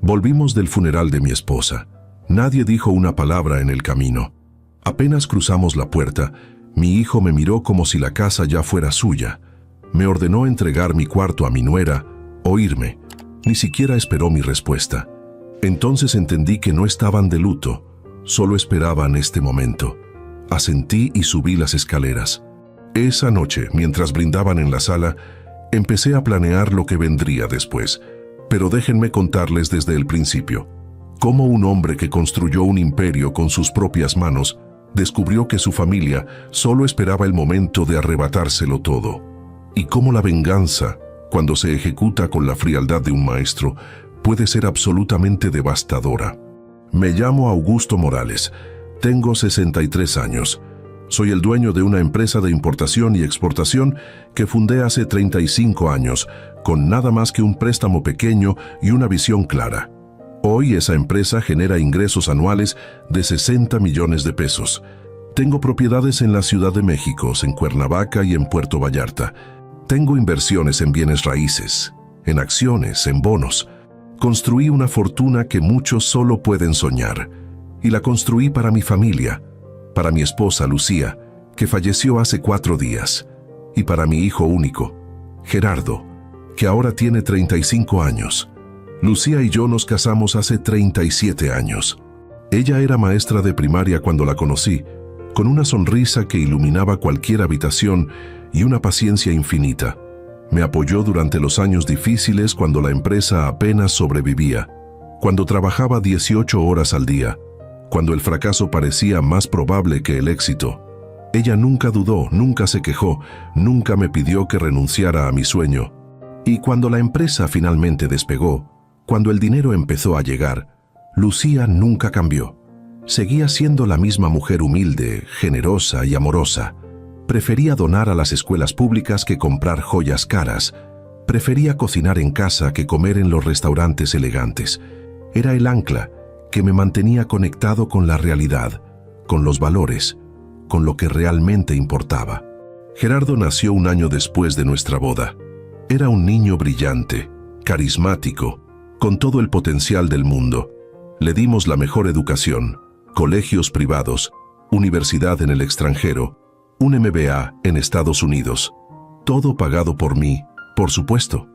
Volvimos del funeral de mi esposa. Nadie dijo una palabra en el camino. Apenas cruzamos la puerta, mi hijo me miró como si la casa ya fuera suya. Me ordenó entregar mi cuarto a mi nuera o irme. Ni siquiera esperó mi respuesta. Entonces entendí que no estaban de luto, solo esperaban este momento. Asentí y subí las escaleras. Esa noche, mientras brindaban en la sala, empecé a planear lo que vendría después. Pero déjenme contarles desde el principio. Cómo un hombre que construyó un imperio con sus propias manos descubrió que su familia solo esperaba el momento de arrebatárselo todo. Y cómo la venganza, cuando se ejecuta con la frialdad de un maestro, puede ser absolutamente devastadora. Me llamo Augusto Morales. Tengo 63 años. Soy el dueño de una empresa de importación y exportación que fundé hace 35 años, con nada más que un préstamo pequeño y una visión clara. Hoy esa empresa genera ingresos anuales de 60 millones de pesos. Tengo propiedades en la Ciudad de México, en Cuernavaca y en Puerto Vallarta. Tengo inversiones en bienes raíces, en acciones, en bonos. Construí una fortuna que muchos solo pueden soñar. Y la construí para mi familia, para mi esposa Lucía, que falleció hace 4 días, y para mi hijo único, Gerardo, que ahora tiene 35 años. Lucía y yo nos casamos hace 37 años. Ella era maestra de primaria cuando la conocí, con una sonrisa que iluminaba cualquier habitación y una paciencia infinita. Me apoyó durante los años difíciles cuando la empresa apenas sobrevivía, cuando trabajaba 18 horas al día, cuando el fracaso parecía más probable que el éxito. Ella nunca dudó, nunca se quejó, nunca me pidió que renunciara a mi sueño. Y cuando la empresa finalmente despegó, cuando el dinero empezó a llegar, Lucía nunca cambió. Seguía siendo la misma mujer humilde, generosa y amorosa. Prefería donar a las escuelas públicas que comprar joyas caras. Prefería cocinar en casa que comer en los restaurantes elegantes. Era el ancla que me mantenía conectado con la realidad, con los valores, con lo que realmente importaba. Gerardo nació un año después de nuestra boda. Era un niño brillante, carismático, con todo el potencial del mundo. Le dimos la mejor educación, colegios privados, universidad en el extranjero, un MBA en Estados Unidos. Todo pagado por mí, por supuesto,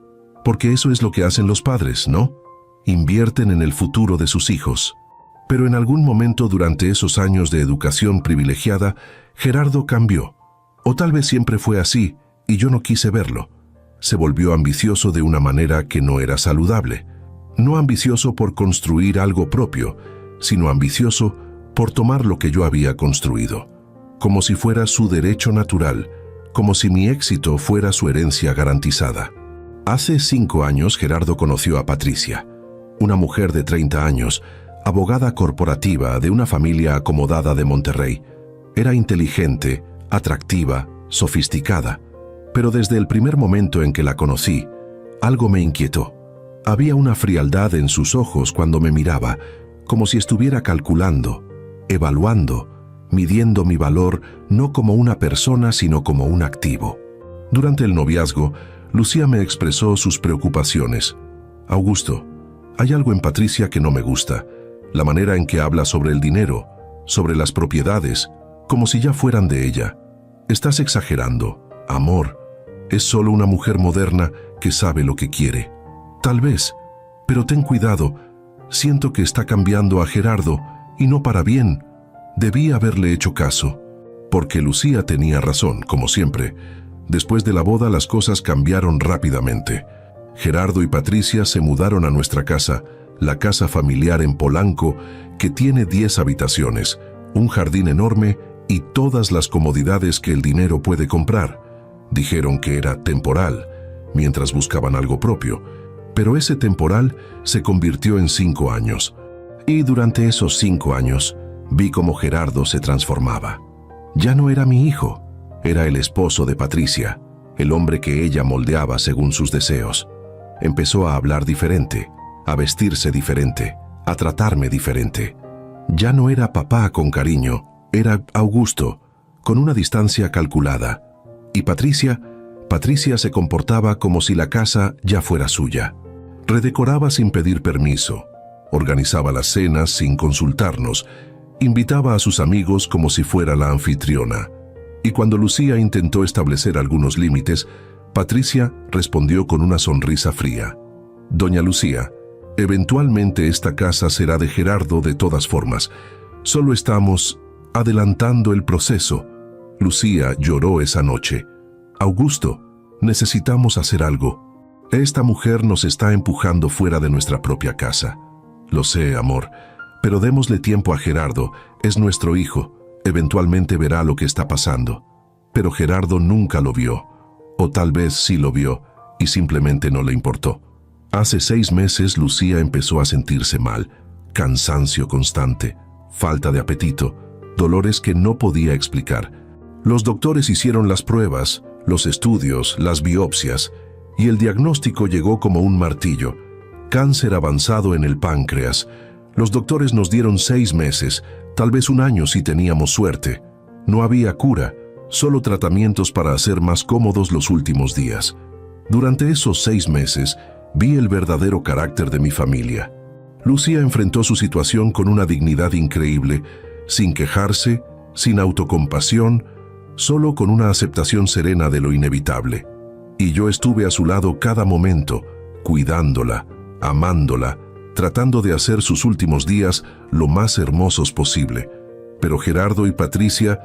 porque eso es lo que hacen los padres, ¿no? Invierten en el futuro de sus hijos. Pero en algún momento durante esos años de educación privilegiada, Gerardo cambió. O tal vez siempre fue así, y yo no quise verlo. Se volvió ambicioso de una manera que no era saludable. No ambicioso por construir algo propio, sino ambicioso por tomar lo que yo había construido, como si fuera su derecho natural, como si mi éxito fuera su herencia garantizada. Hace 5 años Gerardo conoció a Patricia, una mujer de 30 años, abogada corporativa de una familia acomodada de Monterrey. Era inteligente, atractiva, sofisticada, pero desde el primer momento en que la conocí, algo me inquietó. Había una frialdad en sus ojos cuando me miraba, como si estuviera calculando, evaluando, midiendo mi valor no como una persona sino como un activo. Durante el noviazgo, Lucía me expresó sus preocupaciones. Augusto, hay algo en Patricia que no me gusta, la manera en que habla sobre el dinero, sobre las propiedades, como si ya fueran de ella. Estás exagerando, amor. Es solo una mujer moderna que sabe lo que quiere. Tal vez, pero ten cuidado. Siento que está cambiando a Gerardo, y no para bien. Debí haberle hecho caso. Porque Lucía tenía razón, como siempre. Después de la boda las cosas cambiaron rápidamente. Gerardo y Patricia se mudaron a nuestra casa, la casa familiar en Polanco, que tiene 10 habitaciones, un jardín enorme y todas las comodidades que el dinero puede comprar. Dijeron que era temporal, mientras buscaban algo propio, pero ese temporal se convirtió en 5 años. Y durante esos 5 años, vi cómo Gerardo se transformaba. Ya no era mi hijo, era el esposo de Patricia, el hombre que ella moldeaba según sus deseos. Empezó a hablar diferente, a vestirse diferente, a tratarme diferente. Ya no era papá con cariño, era Augusto, con una distancia calculada. Y Patricia se comportaba como si la casa ya fuera suya. Redecoraba sin pedir permiso, organizaba las cenas sin consultarnos, invitaba a sus amigos como si fuera la anfitriona. Y cuando Lucía intentó establecer algunos límites, Patricia respondió con una sonrisa fría. «Doña Lucía, eventualmente esta casa será de Gerardo de todas formas. Solo estamos adelantando el proceso». Lucía lloró esa noche. «Augusto, necesitamos hacer algo. Esta mujer nos está empujando fuera de nuestra propia casa». «Lo sé, amor, pero démosle tiempo a Gerardo. Es nuestro hijo. Eventualmente verá lo que está pasando». Pero Gerardo nunca lo vio. O tal vez sí lo vio y simplemente no le importó. Hace 6 meses Lucía empezó a sentirse mal, cansancio constante, falta de apetito, dolores que no podía explicar. Los doctores hicieron las pruebas, los estudios, las biopsias, y el diagnóstico llegó como un martillo: cáncer avanzado en el páncreas. Los doctores nos dieron 6 meses, tal vez 1 año si teníamos suerte. No había cura, solo tratamientos para hacer más cómodos los últimos días. Durante esos 6 meses, vi el verdadero carácter de mi familia. Lucía enfrentó su situación con una dignidad increíble, sin quejarse, sin autocompasión, solo con una aceptación serena de lo inevitable. Y yo estuve a su lado cada momento, cuidándola, amándola, tratando de hacer sus últimos días lo más hermosos posible. Pero Gerardo y Patricia,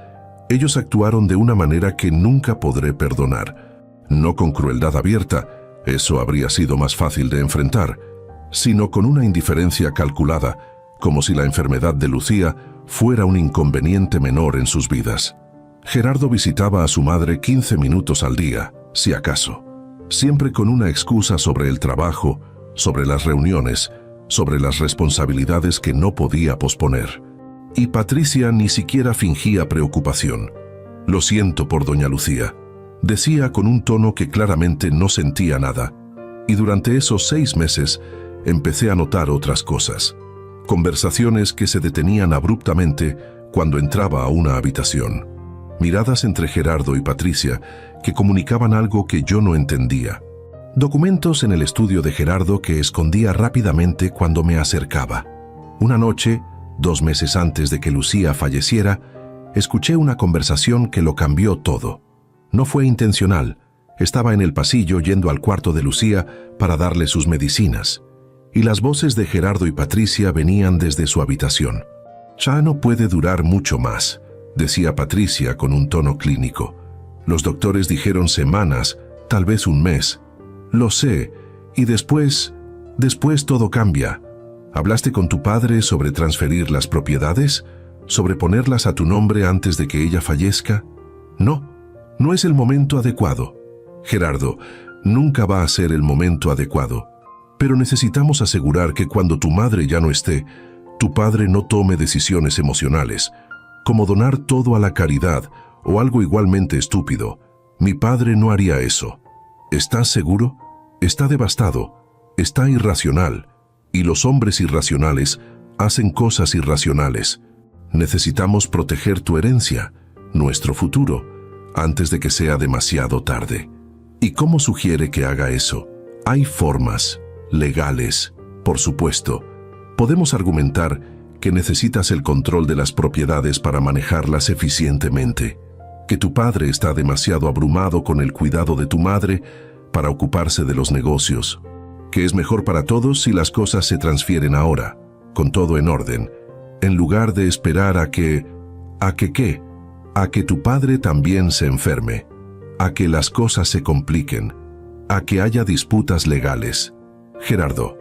ellos actuaron de una manera que nunca podré perdonar. No con crueldad abierta, eso habría sido más fácil de enfrentar, sino con una indiferencia calculada, como si la enfermedad de Lucía fuera un inconveniente menor en sus vidas. Gerardo visitaba a su madre 15 minutos al día, si acaso, siempre con una excusa sobre el trabajo, sobre las reuniones, sobre las responsabilidades que no podía posponer. Y Patricia ni siquiera fingía preocupación. «Lo siento por doña Lucía», decía con un tono que claramente no sentía nada. Y durante esos 6 meses empecé a notar otras cosas. Conversaciones que se detenían abruptamente cuando entraba a una habitación. Miradas entre Gerardo y Patricia que comunicaban algo que yo no entendía. Documentos en el estudio de Gerardo que escondía rápidamente cuando me acercaba. Una noche, 2 meses antes de que Lucía falleciera, escuché una conversación que lo cambió todo. No fue intencional. Estaba en el pasillo yendo al cuarto de Lucía para darle sus medicinas. Y las voces de Gerardo y Patricia venían desde su habitación. «Ya no puede durar mucho más», decía Patricia con un tono clínico. «Los doctores dijeron semanas, tal vez 1 mes. Lo sé, y después todo cambia. ¿Hablaste con tu padre sobre transferir las propiedades? ¿Sobre ponerlas a tu nombre antes de que ella fallezca? No, no es el momento adecuado. Gerardo, nunca va a ser el momento adecuado. Pero necesitamos asegurar que cuando tu madre ya no esté, tu padre no tome decisiones emocionales, como donar todo a la caridad o algo igualmente estúpido. Mi padre no haría eso. ¿Estás seguro? Está devastado, está irracional. Y los hombres irracionales hacen cosas irracionales. Necesitamos proteger tu herencia, nuestro futuro, antes de que sea demasiado tarde. ¿Y cómo sugiere que haga eso? Hay formas legales, por supuesto. Podemos argumentar que necesitas el control de las propiedades para manejarlas eficientemente, que tu padre está demasiado abrumado con el cuidado de tu madre para ocuparse de los negocios, que es mejor para todos si las cosas se transfieren ahora, con todo en orden, en lugar de esperar a que tu padre también se enferme, a que las cosas se compliquen, a que haya disputas legales. Gerardo,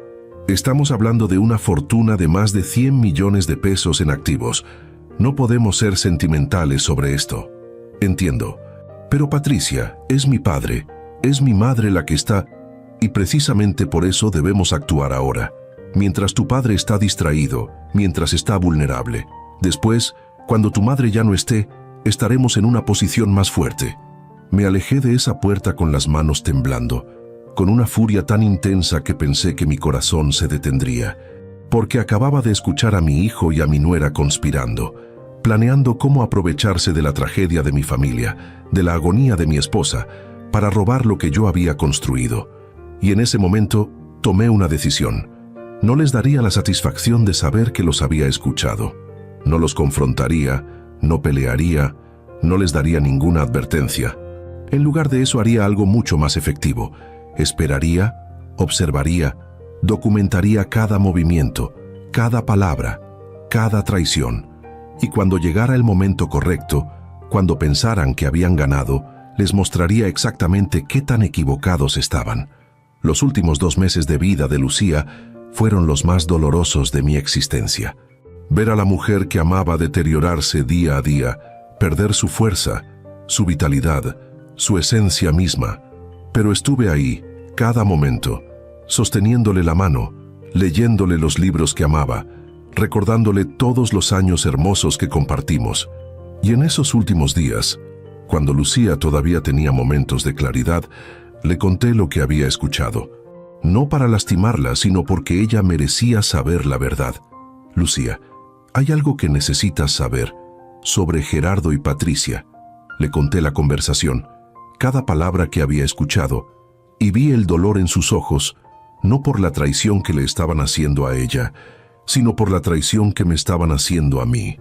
estamos hablando de una fortuna de más de 100 millones de pesos en activos. No podemos ser sentimentales sobre esto. Entiendo. Pero Patricia, es mi padre, es mi madre la que está... Y precisamente por eso debemos actuar ahora, mientras tu padre está distraído, mientras está vulnerable. Después, cuando tu madre ya no esté, estaremos en una posición más fuerte. Me alejé de esa puerta con las manos temblando, con una furia tan intensa que pensé que mi corazón se detendría, porque acababa de escuchar a mi hijo y a mi nuera conspirando, planeando cómo aprovecharse de la tragedia de mi familia, de la agonía de mi esposa, para robar lo que yo había construido. Y en ese momento tomé una decisión. No les daría la satisfacción de saber que los había escuchado. No los confrontaría, no pelearía, no les daría ninguna advertencia. En lugar de eso haría algo mucho más efectivo. Esperaría, observaría, documentaría cada movimiento, cada palabra, cada traición. Y cuando llegara el momento correcto, cuando pensaran que habían ganado, les mostraría exactamente qué tan equivocados estaban. Los últimos 2 meses de vida de Lucía fueron los más dolorosos de mi existencia. Ver a la mujer que amaba deteriorarse día a día, perder su fuerza, su vitalidad, su esencia misma. Pero estuve ahí, cada momento, sosteniéndole la mano, leyéndole los libros que amaba, recordándole todos los años hermosos que compartimos. Y en esos últimos días, cuando Lucía todavía tenía momentos de claridad, le conté lo que había escuchado. No para lastimarla, sino porque ella merecía saber la verdad. Lucía, hay algo que necesitas saber sobre Gerardo y Patricia. Le conté la conversación, cada palabra que había escuchado, y vi el dolor en sus ojos, no por la traición que le estaban haciendo a ella, sino por la traición que me estaban haciendo a mí.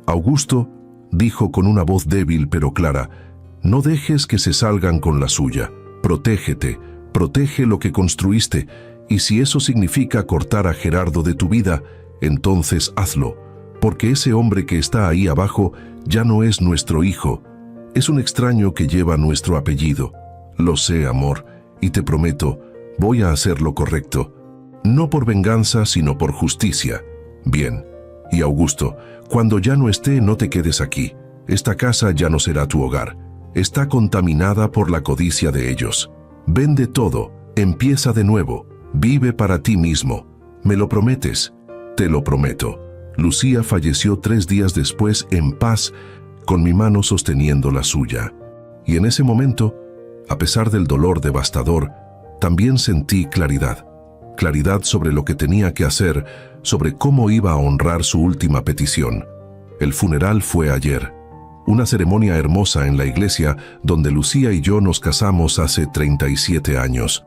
Augusto dijo con una voz débil pero clara: no dejes que se salgan con la suya. Protégete, protege lo que construiste, y si eso significa cortar a Gerardo de tu vida, entonces hazlo, porque ese hombre que está ahí abajo ya no es nuestro hijo, es un extraño que lleva nuestro apellido. Lo sé, amor, y te prometo, voy a hacer lo correcto, no por venganza, sino por justicia. Bien. Y Augusto, cuando ya no esté, no te quedes aquí. Esta casa ya no será tu hogar. Está contaminada por la codicia de ellos. Vende todo, empieza de nuevo, vive para ti mismo. ¿Me lo prometes? Te lo prometo. Lucía falleció 3 días después en paz, con mi mano sosteniendo la suya. Y en ese momento, a pesar del dolor devastador, también sentí claridad. Claridad sobre lo que tenía que hacer, sobre cómo iba a honrar su última petición. El funeral fue ayer. Una ceremonia hermosa en la iglesia donde Lucía y yo nos casamos hace 37 años.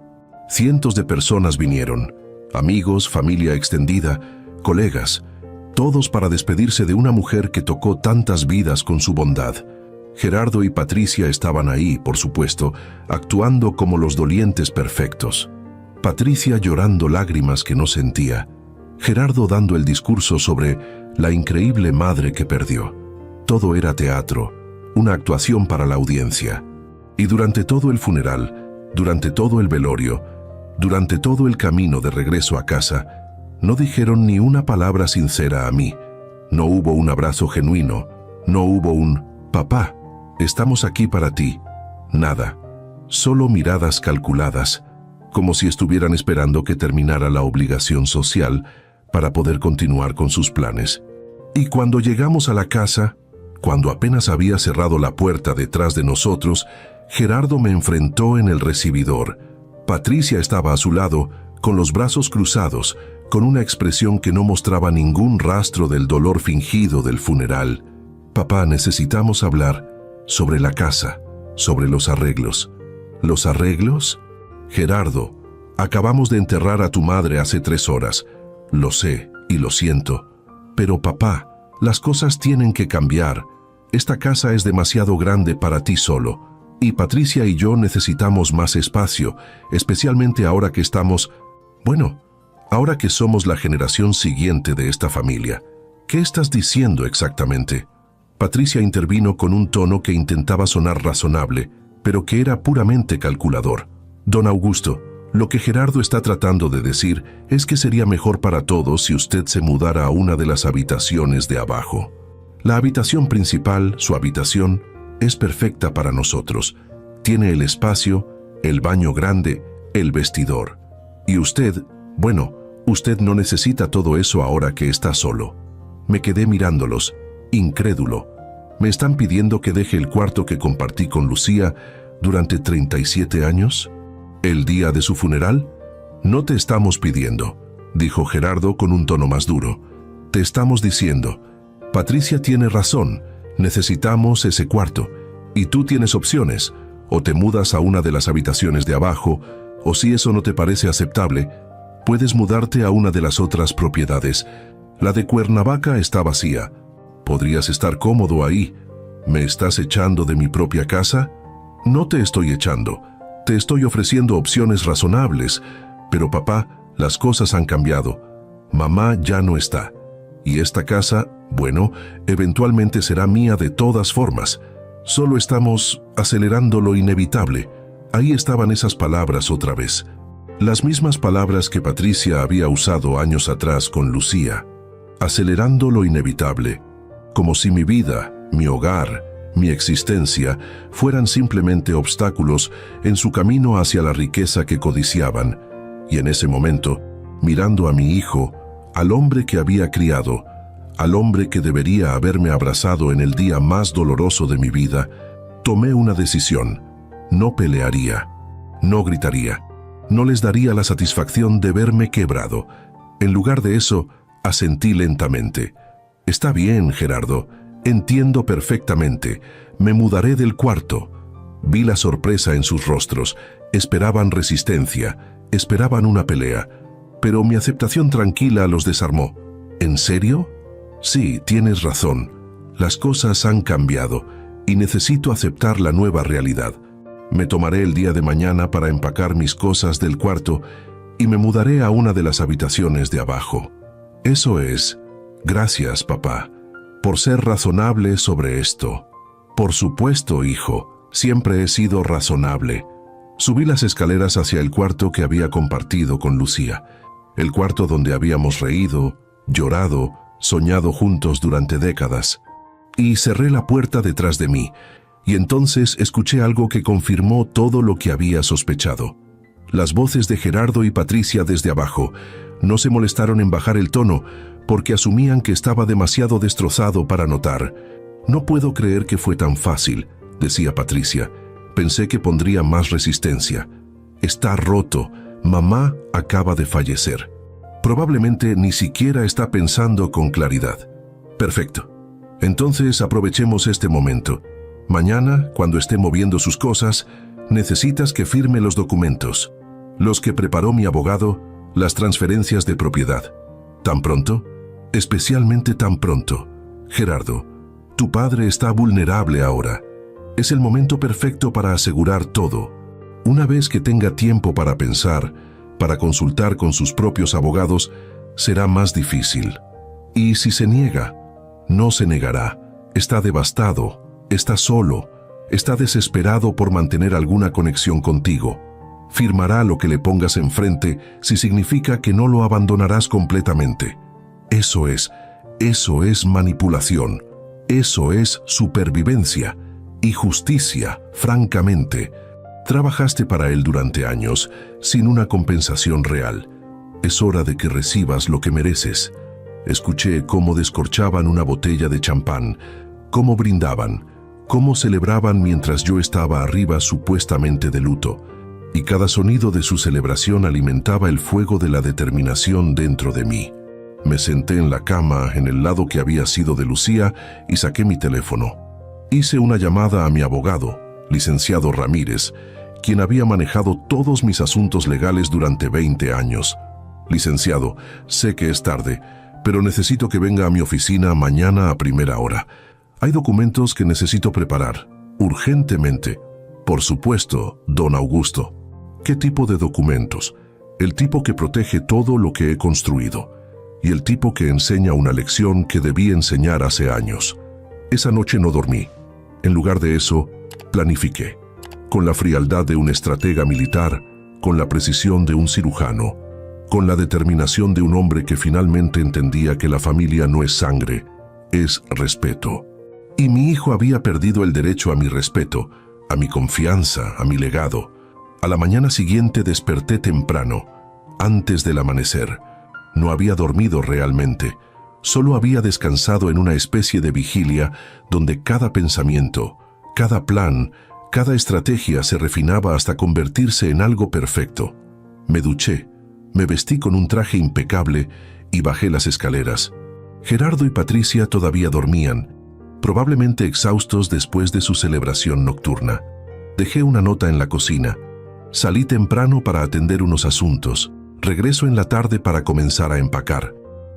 Cientos de personas vinieron, amigos, familia extendida, colegas, todos para despedirse de una mujer que tocó tantas vidas con su bondad. Gerardo y Patricia estaban ahí, por supuesto, actuando como los dolientes perfectos. Patricia llorando lágrimas que no sentía. Gerardo dando el discurso sobre la increíble madre que perdió. Todo era teatro, una actuación para la audiencia. Y durante todo el funeral, durante todo el velorio, durante todo el camino de regreso a casa, no dijeron ni una palabra sincera a mí. No hubo un abrazo genuino, no hubo un «papá, estamos aquí para ti». Nada, solo miradas calculadas, como si estuvieran esperando que terminara la obligación social para poder continuar con sus planes. Y cuando llegamos a la casa, cuando apenas había cerrado la puerta detrás de nosotros, Gerardo me enfrentó en el recibidor. Patricia estaba a su lado, con los brazos cruzados, con una expresión que no mostraba ningún rastro del dolor fingido del funeral. «Papá, necesitamos hablar sobre la casa, sobre los arreglos». «¿Los arreglos?» «Gerardo, acabamos de enterrar a tu madre hace 3 horas. Lo sé y lo siento. Pero papá, las cosas tienen que cambiar. Esta casa es demasiado grande para ti solo. Y Patricia y yo necesitamos más espacio, especialmente ahora que estamos... Bueno, ahora que somos la generación siguiente de esta familia. ¿Qué estás diciendo exactamente?» Patricia intervino con un tono que intentaba sonar razonable, pero que era puramente calculador. «Don Augusto, lo que Gerardo está tratando de decir es que sería mejor para todos si usted se mudara a una de las habitaciones de abajo. La habitación principal, su habitación, es perfecta para nosotros. Tiene el espacio, el baño grande, el vestidor. Y usted, bueno, usted no necesita todo eso ahora que está solo». Me quedé mirándolos, incrédulo. ¿Me están pidiendo que deje el cuarto que compartí con Lucía durante 37 años? ¿El día de su funeral? No te estamos pidiendo, dijo Gerardo con un tono más duro. Te estamos diciendo, Patricia tiene razón, necesitamos ese cuarto, y tú tienes opciones, o te mudas a una de las habitaciones de abajo, o si eso no te parece aceptable, Puedes mudarte a una de las otras propiedades. La de Cuernavaca está vacía. Podrías estar cómodo ahí. ¿Me estás echando de mi propia casa? No te estoy echando. Te estoy ofreciendo opciones razonables. Pero papá, las cosas han cambiado. Mamá ya no está. Y esta casa, bueno, eventualmente será mía de todas formas. Solo estamos acelerando lo inevitable. Ahí estaban esas palabras otra vez. Las mismas palabras que Patricia había usado años atrás con Lucía. Acelerando lo inevitable. Como si mi vida, mi hogar, mi existencia fueran simplemente obstáculos en su camino hacia la riqueza que codiciaban. Y en ese momento, mirando a mi hijo, al hombre que había criado, al hombre que debería haberme abrazado en el día más doloroso de mi vida, tomé una decisión. No pelearía, no gritaría, no les daría la satisfacción de verme quebrado. En lugar de eso, asentí lentamente. Está bien, Gerardo, entiendo perfectamente. Me mudaré del cuarto. Vi la sorpresa en sus rostros. Esperaban resistencia, esperaban una pelea. Pero mi aceptación tranquila los desarmó. ¿En serio? Sí, tienes razón. Las cosas han cambiado y necesito aceptar la nueva realidad. Me tomaré el día de mañana para empacar mis cosas del cuarto y me mudaré a una de las habitaciones de abajo. Eso es. Gracias, papá, por ser razonable sobre esto. Por supuesto, hijo, siempre he sido razonable. Subí las escaleras hacia el cuarto que había compartido con Lucía, el cuarto donde habíamos reído, llorado, soñado juntos durante décadas. Y cerré la puerta detrás de mí, y entonces escuché algo que confirmó todo lo que había sospechado. Las voces de Gerardo y Patricia desde abajo no se molestaron en bajar el tono, porque asumían que estaba demasiado destrozado para notar. «No puedo creer que fue tan fácil», decía Patricia. «Pensé que pondría más resistencia. Está roto. Mamá acaba de fallecer. Probablemente ni siquiera está pensando con claridad». «Perfecto. Entonces aprovechemos este momento. Mañana, cuando esté moviendo sus cosas, necesitas que firme los documentos. Los que preparó mi abogado, las transferencias de propiedad. ¿Tan pronto? Especialmente tan pronto. Gerardo, tu padre está vulnerable ahora. Es el momento perfecto para asegurar todo. Una vez que tenga tiempo para pensar, para consultar con sus propios abogados, será más difícil. Y si se niega, no se negará. Está devastado, está solo, está desesperado por mantener alguna conexión contigo. Firmará lo que le pongas enfrente si significa que no lo abandonarás completamente. Eso es manipulación. Eso es supervivencia y justicia, francamente. Trabajaste para él durante años, sin una compensación real. Es hora de que recibas lo que mereces. Escuché cómo descorchaban una botella de champán, cómo brindaban, cómo celebraban mientras yo estaba arriba supuestamente de luto, y cada sonido de su celebración alimentaba el fuego de la determinación dentro de mí. Me senté en la cama, en el lado que había sido de Lucía, y saqué mi teléfono. Hice una llamada a mi abogado, licenciado Ramírez, quien había manejado todos mis asuntos legales durante 20 años. Licenciado, sé que es tarde, pero necesito que venga a mi oficina mañana a primera hora. Hay documentos que necesito preparar, urgentemente. Por supuesto, don Augusto. ¿Qué tipo de documentos? El tipo que protege todo lo que he construido. Y el tipo que enseña una lección que debí enseñar hace años. Esa noche no dormí. En lugar de eso, planifiqué. Con la frialdad de un estratega militar, con la precisión de un cirujano, con la determinación de un hombre que finalmente entendía que la familia no es sangre, es respeto. Y mi hijo había perdido el derecho a mi respeto, a mi confianza, a mi legado. A la mañana siguiente desperté temprano, antes del amanecer. No había dormido realmente, solo había descansado en una especie de vigilia donde cada pensamiento, cada plan, cada estrategia se refinaba hasta convertirse en algo perfecto. Me duché, me vestí con un traje impecable y bajé las escaleras. Gerardo y Patricia todavía dormían, probablemente exhaustos después de su celebración nocturna. Dejé una nota en la cocina. Salí temprano para atender unos asuntos. Regreso en la tarde para comenzar a empacar.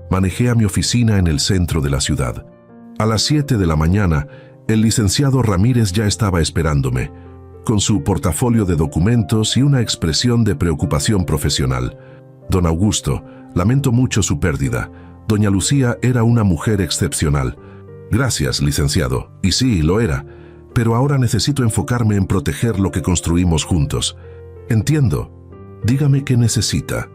Manejé a mi oficina en el centro de la ciudad. A las 7 de la mañana, el licenciado Ramírez ya estaba esperándome, con su portafolio de documentos y una expresión de preocupación profesional. Don Augusto, lamento mucho su pérdida. Doña Lucía era una mujer excepcional. Gracias, licenciado. Y sí, lo era. Pero ahora necesito enfocarme en proteger lo que construimos juntos. Entiendo. Dígame qué necesita.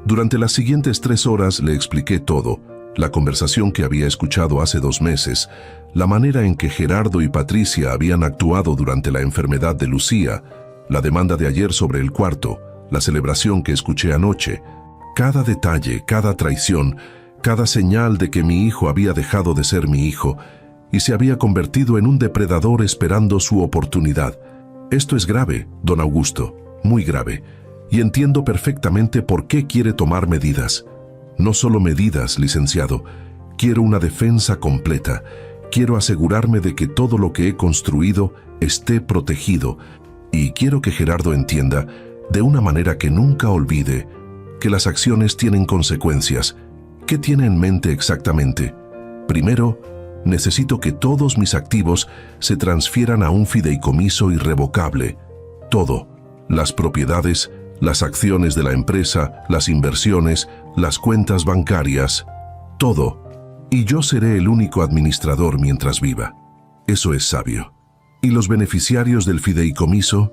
Durante las siguientes 3 horas le expliqué todo. La conversación que había escuchado hace 2 meses, la manera en que Gerardo y Patricia habían actuado durante la enfermedad de Lucía, la demanda de ayer sobre el cuarto, la celebración que escuché anoche. Cada detalle, cada traición, cada señal de que mi hijo había dejado de ser mi hijo y se había convertido en un depredador esperando su oportunidad. Esto es grave, don Augusto, muy grave, y entiendo perfectamente por qué quiere tomar medidas. No solo medidas, licenciado, quiero una defensa completa. Quiero asegurarme de que todo lo que he construido esté protegido, y quiero que Gerardo entienda, de una manera que nunca olvide, que las acciones tienen consecuencias. ¿Qué tiene en mente exactamente? Primero, necesito que todos mis activos se transfieran a un fideicomiso irrevocable. Todo, las propiedades, las acciones de la empresa, las inversiones, las cuentas bancarias, todo. Y yo seré el único administrador mientras viva. Eso es sabio. ¿Y los beneficiarios del fideicomiso?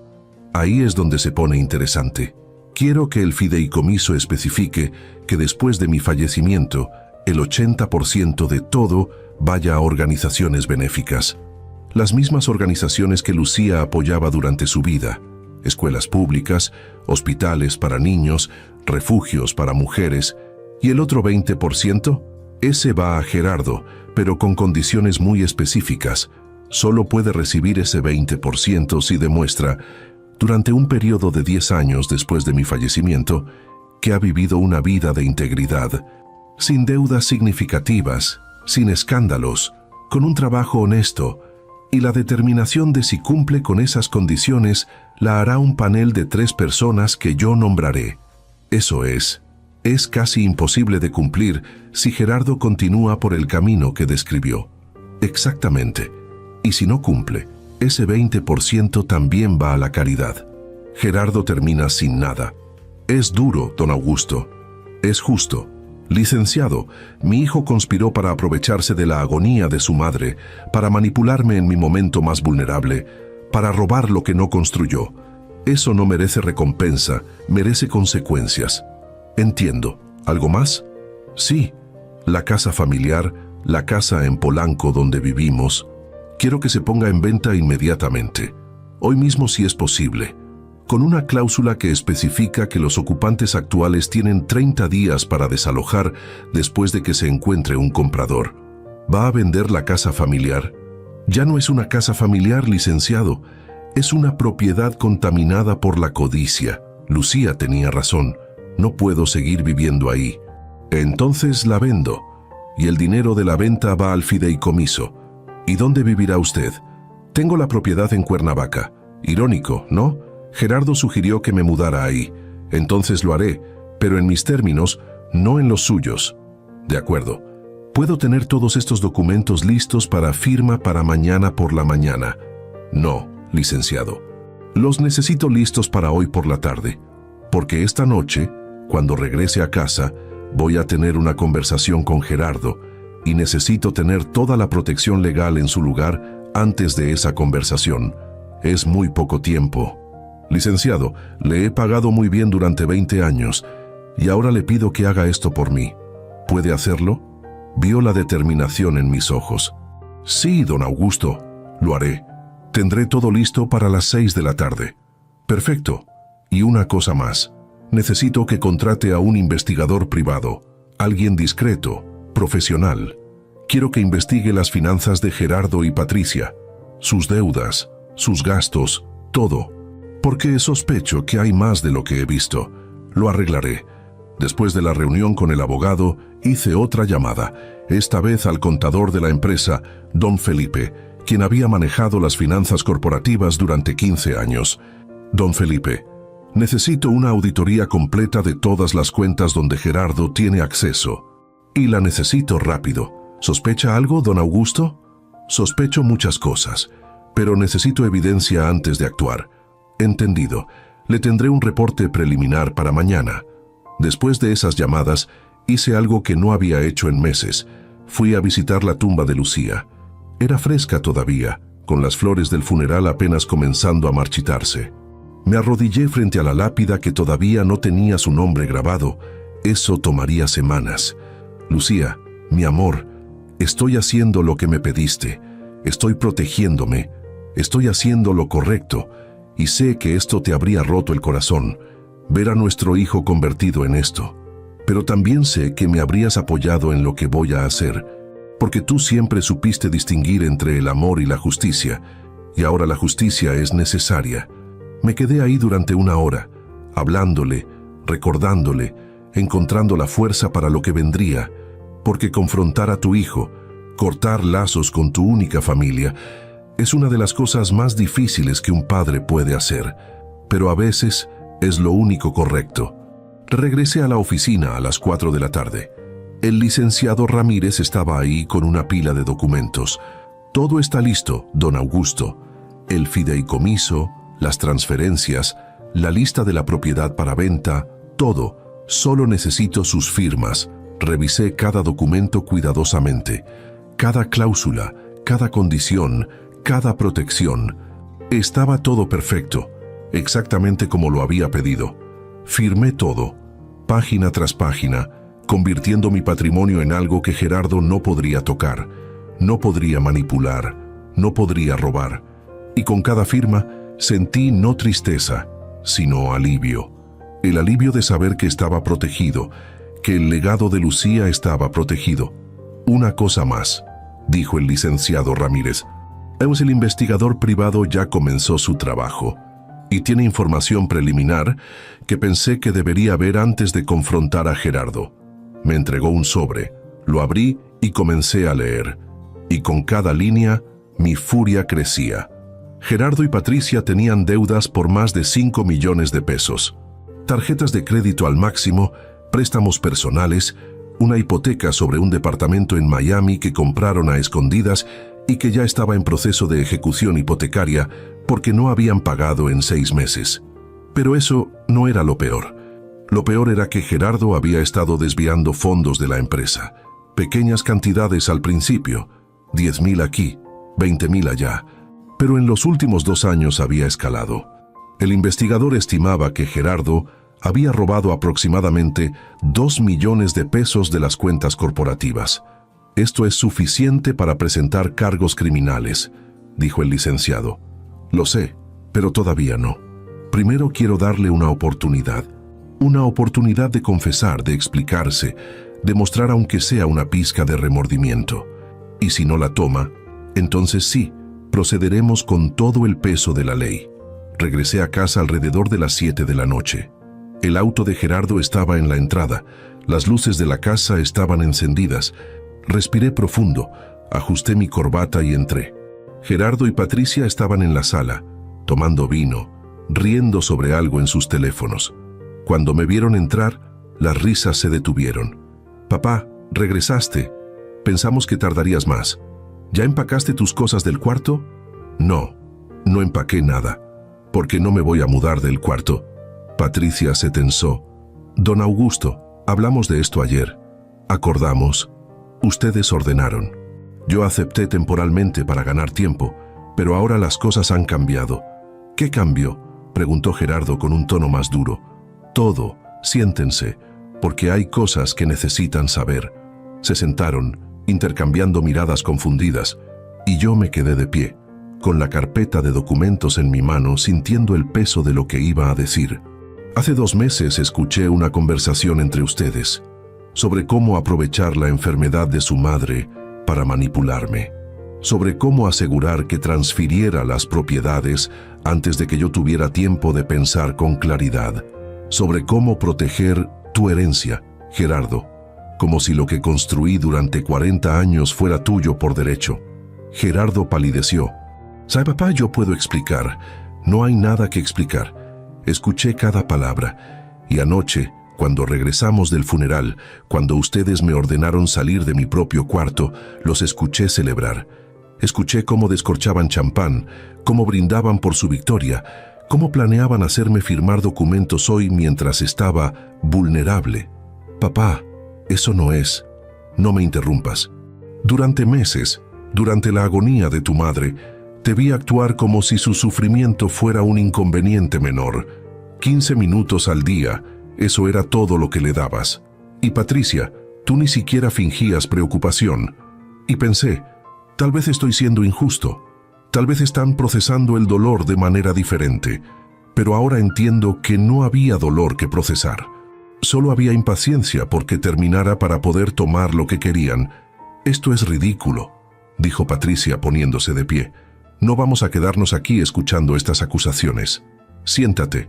Ahí es donde se pone interesante. Quiero que el fideicomiso especifique que después de mi fallecimiento, el 80% de todo vaya a organizaciones benéficas. Las mismas organizaciones que Lucía apoyaba durante su vida. Escuelas públicas, hospitales para niños, refugios para mujeres. ¿Y el otro 20%? Ese va a Gerardo, pero con condiciones muy específicas. Solo puede recibir ese 20% si demuestra, durante un periodo de 10 años después de mi fallecimiento, que ha vivido una vida de integridad, sin deudas significativas, sin escándalos, con un trabajo honesto, y la determinación de si cumple con esas condiciones la hará un panel de 3 personas que yo nombraré. Eso es casi imposible de cumplir si Gerardo continúa por el camino que describió. Exactamente. Y si no cumple, ese 20% también va a la caridad. Gerardo termina sin nada. Es duro, don Augusto. Es justo. Licenciado, mi hijo conspiró para aprovecharse de la agonía de su madre, para manipularme en mi momento más vulnerable, para robar lo que no construyó. Eso no merece recompensa, merece consecuencias. Entiendo. ¿Algo más? Sí. La casa familiar, la casa en Polanco donde vivimos. Quiero que se ponga en venta inmediatamente. Hoy mismo si es posible. Con una cláusula que especifica que los ocupantes actuales tienen 30 días para desalojar después de que se encuentre un comprador. ¿Va a vender la casa familiar? Ya no es una casa familiar, licenciado. Es una propiedad contaminada por la codicia. Lucía tenía razón. No puedo seguir viviendo ahí. Entonces la vendo. Y el dinero de la venta va al fideicomiso. ¿Y dónde vivirá usted? Tengo la propiedad en Cuernavaca. Irónico, ¿no? Gerardo sugirió que me mudara ahí. Entonces lo haré, pero en mis términos, no en los suyos. De acuerdo. ¿Puedo tener todos estos documentos listos para firma para mañana por la mañana? No, licenciado. Los necesito listos para hoy por la tarde. Porque esta noche, cuando regrese a casa, voy a tener una conversación con Gerardo y necesito tener toda la protección legal en su lugar antes de esa conversación. Es muy poco tiempo. Licenciado, le he pagado muy bien durante 20 años y ahora le pido que haga esto por mí. ¿Puede hacerlo? Vio la determinación en mis ojos. Sí, don Augusto, lo haré. Tendré todo listo para las 6 de la tarde. Perfecto. Y una cosa más. Necesito que contrate a un investigador privado, alguien discreto, profesional. Quiero que investigue las finanzas de Gerardo y Patricia, sus deudas, sus gastos, todo. Porque sospecho que hay más de lo que he visto. Lo arreglaré. Después de la reunión con el abogado, hice otra llamada, esta vez al contador de la empresa, don Felipe, quien había manejado las finanzas corporativas durante 15 años. Don Felipe, Necesito una auditoría completa de todas las cuentas donde Gerardo tiene acceso. Y la necesito rápido. ¿Sospecha algo, don Augusto? Sospecho muchas cosas, pero necesito evidencia antes de actuar. Entendido. Le tendré un reporte preliminar para mañana. Después de esas llamadas, hice algo que no había hecho en meses. Fui a visitar la tumba de Lucía. Era fresca todavía, con las flores del funeral apenas comenzando a marchitarse. Me arrodillé frente a la lápida que todavía no tenía su nombre grabado. Eso tomaría semanas. Lucía, mi amor, estoy haciendo lo que me pediste. Estoy protegiéndome. Estoy haciendo lo correcto. Y sé que esto te habría roto el corazón, ver a nuestro hijo convertido en esto. Pero también sé que me habrías apoyado en lo que voy a hacer, porque tú siempre supiste distinguir entre el amor y la justicia, y ahora la justicia es necesaria. Me quedé ahí durante 1 hora, hablándole, recordándole, encontrando la fuerza para lo que vendría, porque confrontar a tu hijo, cortar lazos con tu única familia, es una de las cosas más difíciles que un padre puede hacer, pero a veces es lo único correcto. Regresé a la oficina a las 4 de la tarde. El licenciado Ramírez estaba ahí con una pila de documentos. Todo está listo, don Augusto. El fideicomiso, las transferencias, la lista de la propiedad para venta, todo. Solo necesito sus firmas. Revisé cada documento cuidadosamente. Cada cláusula, cada condición, cada protección. Estaba todo perfecto, exactamente como lo había pedido. Firmé todo, página tras página, convirtiendo mi patrimonio en algo que Gerardo no podría tocar, no podría manipular, no podría robar. Y con cada firma sentí no tristeza, sino alivio. El alivio de saber que estaba protegido, que el legado de Lucía estaba protegido. Una cosa más, dijo el licenciado Ramírez. El investigador privado ya comenzó su trabajo y tiene información preliminar que pensé que debería ver antes de confrontar a Gerardo. Me entregó un sobre, lo abrí y comencé a leer. Y con cada línea, mi furia crecía. Gerardo y Patricia tenían deudas por más de 5 millones de pesos. Tarjetas de crédito al máximo, préstamos personales, una hipoteca sobre un departamento en Miami que compraron a escondidas y que ya estaba en proceso de ejecución hipotecaria porque no habían pagado en 6 meses. Pero eso no era lo peor. Lo peor era que Gerardo había estado desviando fondos de la empresa. Pequeñas cantidades al principio, 10,000 aquí, 20,000 allá. Pero en los últimos 2 años había escalado. El investigador estimaba que Gerardo había robado aproximadamente 2 millones de pesos de las cuentas corporativas. Esto es suficiente para presentar cargos criminales, dijo el licenciado. Lo sé, pero todavía no. Primero quiero darle una oportunidad de confesar, de explicarse, de mostrar aunque sea una pizca de remordimiento. Y si no la toma, entonces sí, procederemos con todo el peso de la ley. Regresé a casa alrededor de las 7 de la noche. El auto de Gerardo estaba en la entrada, las luces de la casa estaban encendidas. Respiré profundo, ajusté mi corbata y entré. Gerardo y Patricia estaban en la sala, tomando vino, riendo sobre algo en sus teléfonos. Cuando me vieron entrar, las risas se detuvieron. «Papá, regresaste. Pensamos que tardarías más. ¿Ya empacaste tus cosas del cuarto?» «No, no empaqué nada, porque no me voy a mudar del cuarto». Patricia se tensó. «Don Augusto, hablamos de esto ayer. Acordamos. Ustedes ordenaron. Yo acepté temporalmente para ganar tiempo, pero ahora las cosas han cambiado». «¿Qué cambió?», preguntó Gerardo con un tono más duro. «Todo. Siéntense, porque hay cosas que necesitan saber». Se sentaron, intercambiando miradas confundidas, y yo me quedé de pie, con la carpeta de documentos en mi mano, sintiendo el peso de lo que iba a decir. Hace 2 meses escuché una conversación entre ustedes sobre cómo aprovechar la enfermedad de su madre para manipularme, sobre cómo asegurar que transfiriera las propiedades antes de que yo tuviera tiempo de pensar con claridad, sobre cómo proteger tu herencia, Gerardo, como si lo que construí durante 40 años fuera tuyo por derecho. Gerardo palideció. «¿Sabe, papá? Yo puedo explicar. No hay nada que explicar. Escuché cada palabra. Y anoche, cuando regresamos del funeral, cuando ustedes me ordenaron salir de mi propio cuarto, los escuché celebrar. Escuché cómo descorchaban champán, cómo brindaban por su victoria, cómo planeaban hacerme firmar documentos hoy mientras estaba vulnerable. Papá, eso no es. No me interrumpas. Durante meses, durante la agonía de tu madre, te vi actuar como si su sufrimiento fuera un inconveniente menor. 15 minutos al día, eso era todo lo que le dabas. Y Patricia, tú ni siquiera fingías preocupación. Y pensé, tal vez estoy siendo injusto. Tal vez están procesando el dolor de manera diferente. Pero ahora entiendo que no había dolor que procesar. Solo había impaciencia porque terminara para poder tomar lo que querían. Esto es ridículo, dijo Patricia poniéndose de pie. No vamos a quedarnos aquí escuchando estas acusaciones. Siéntate,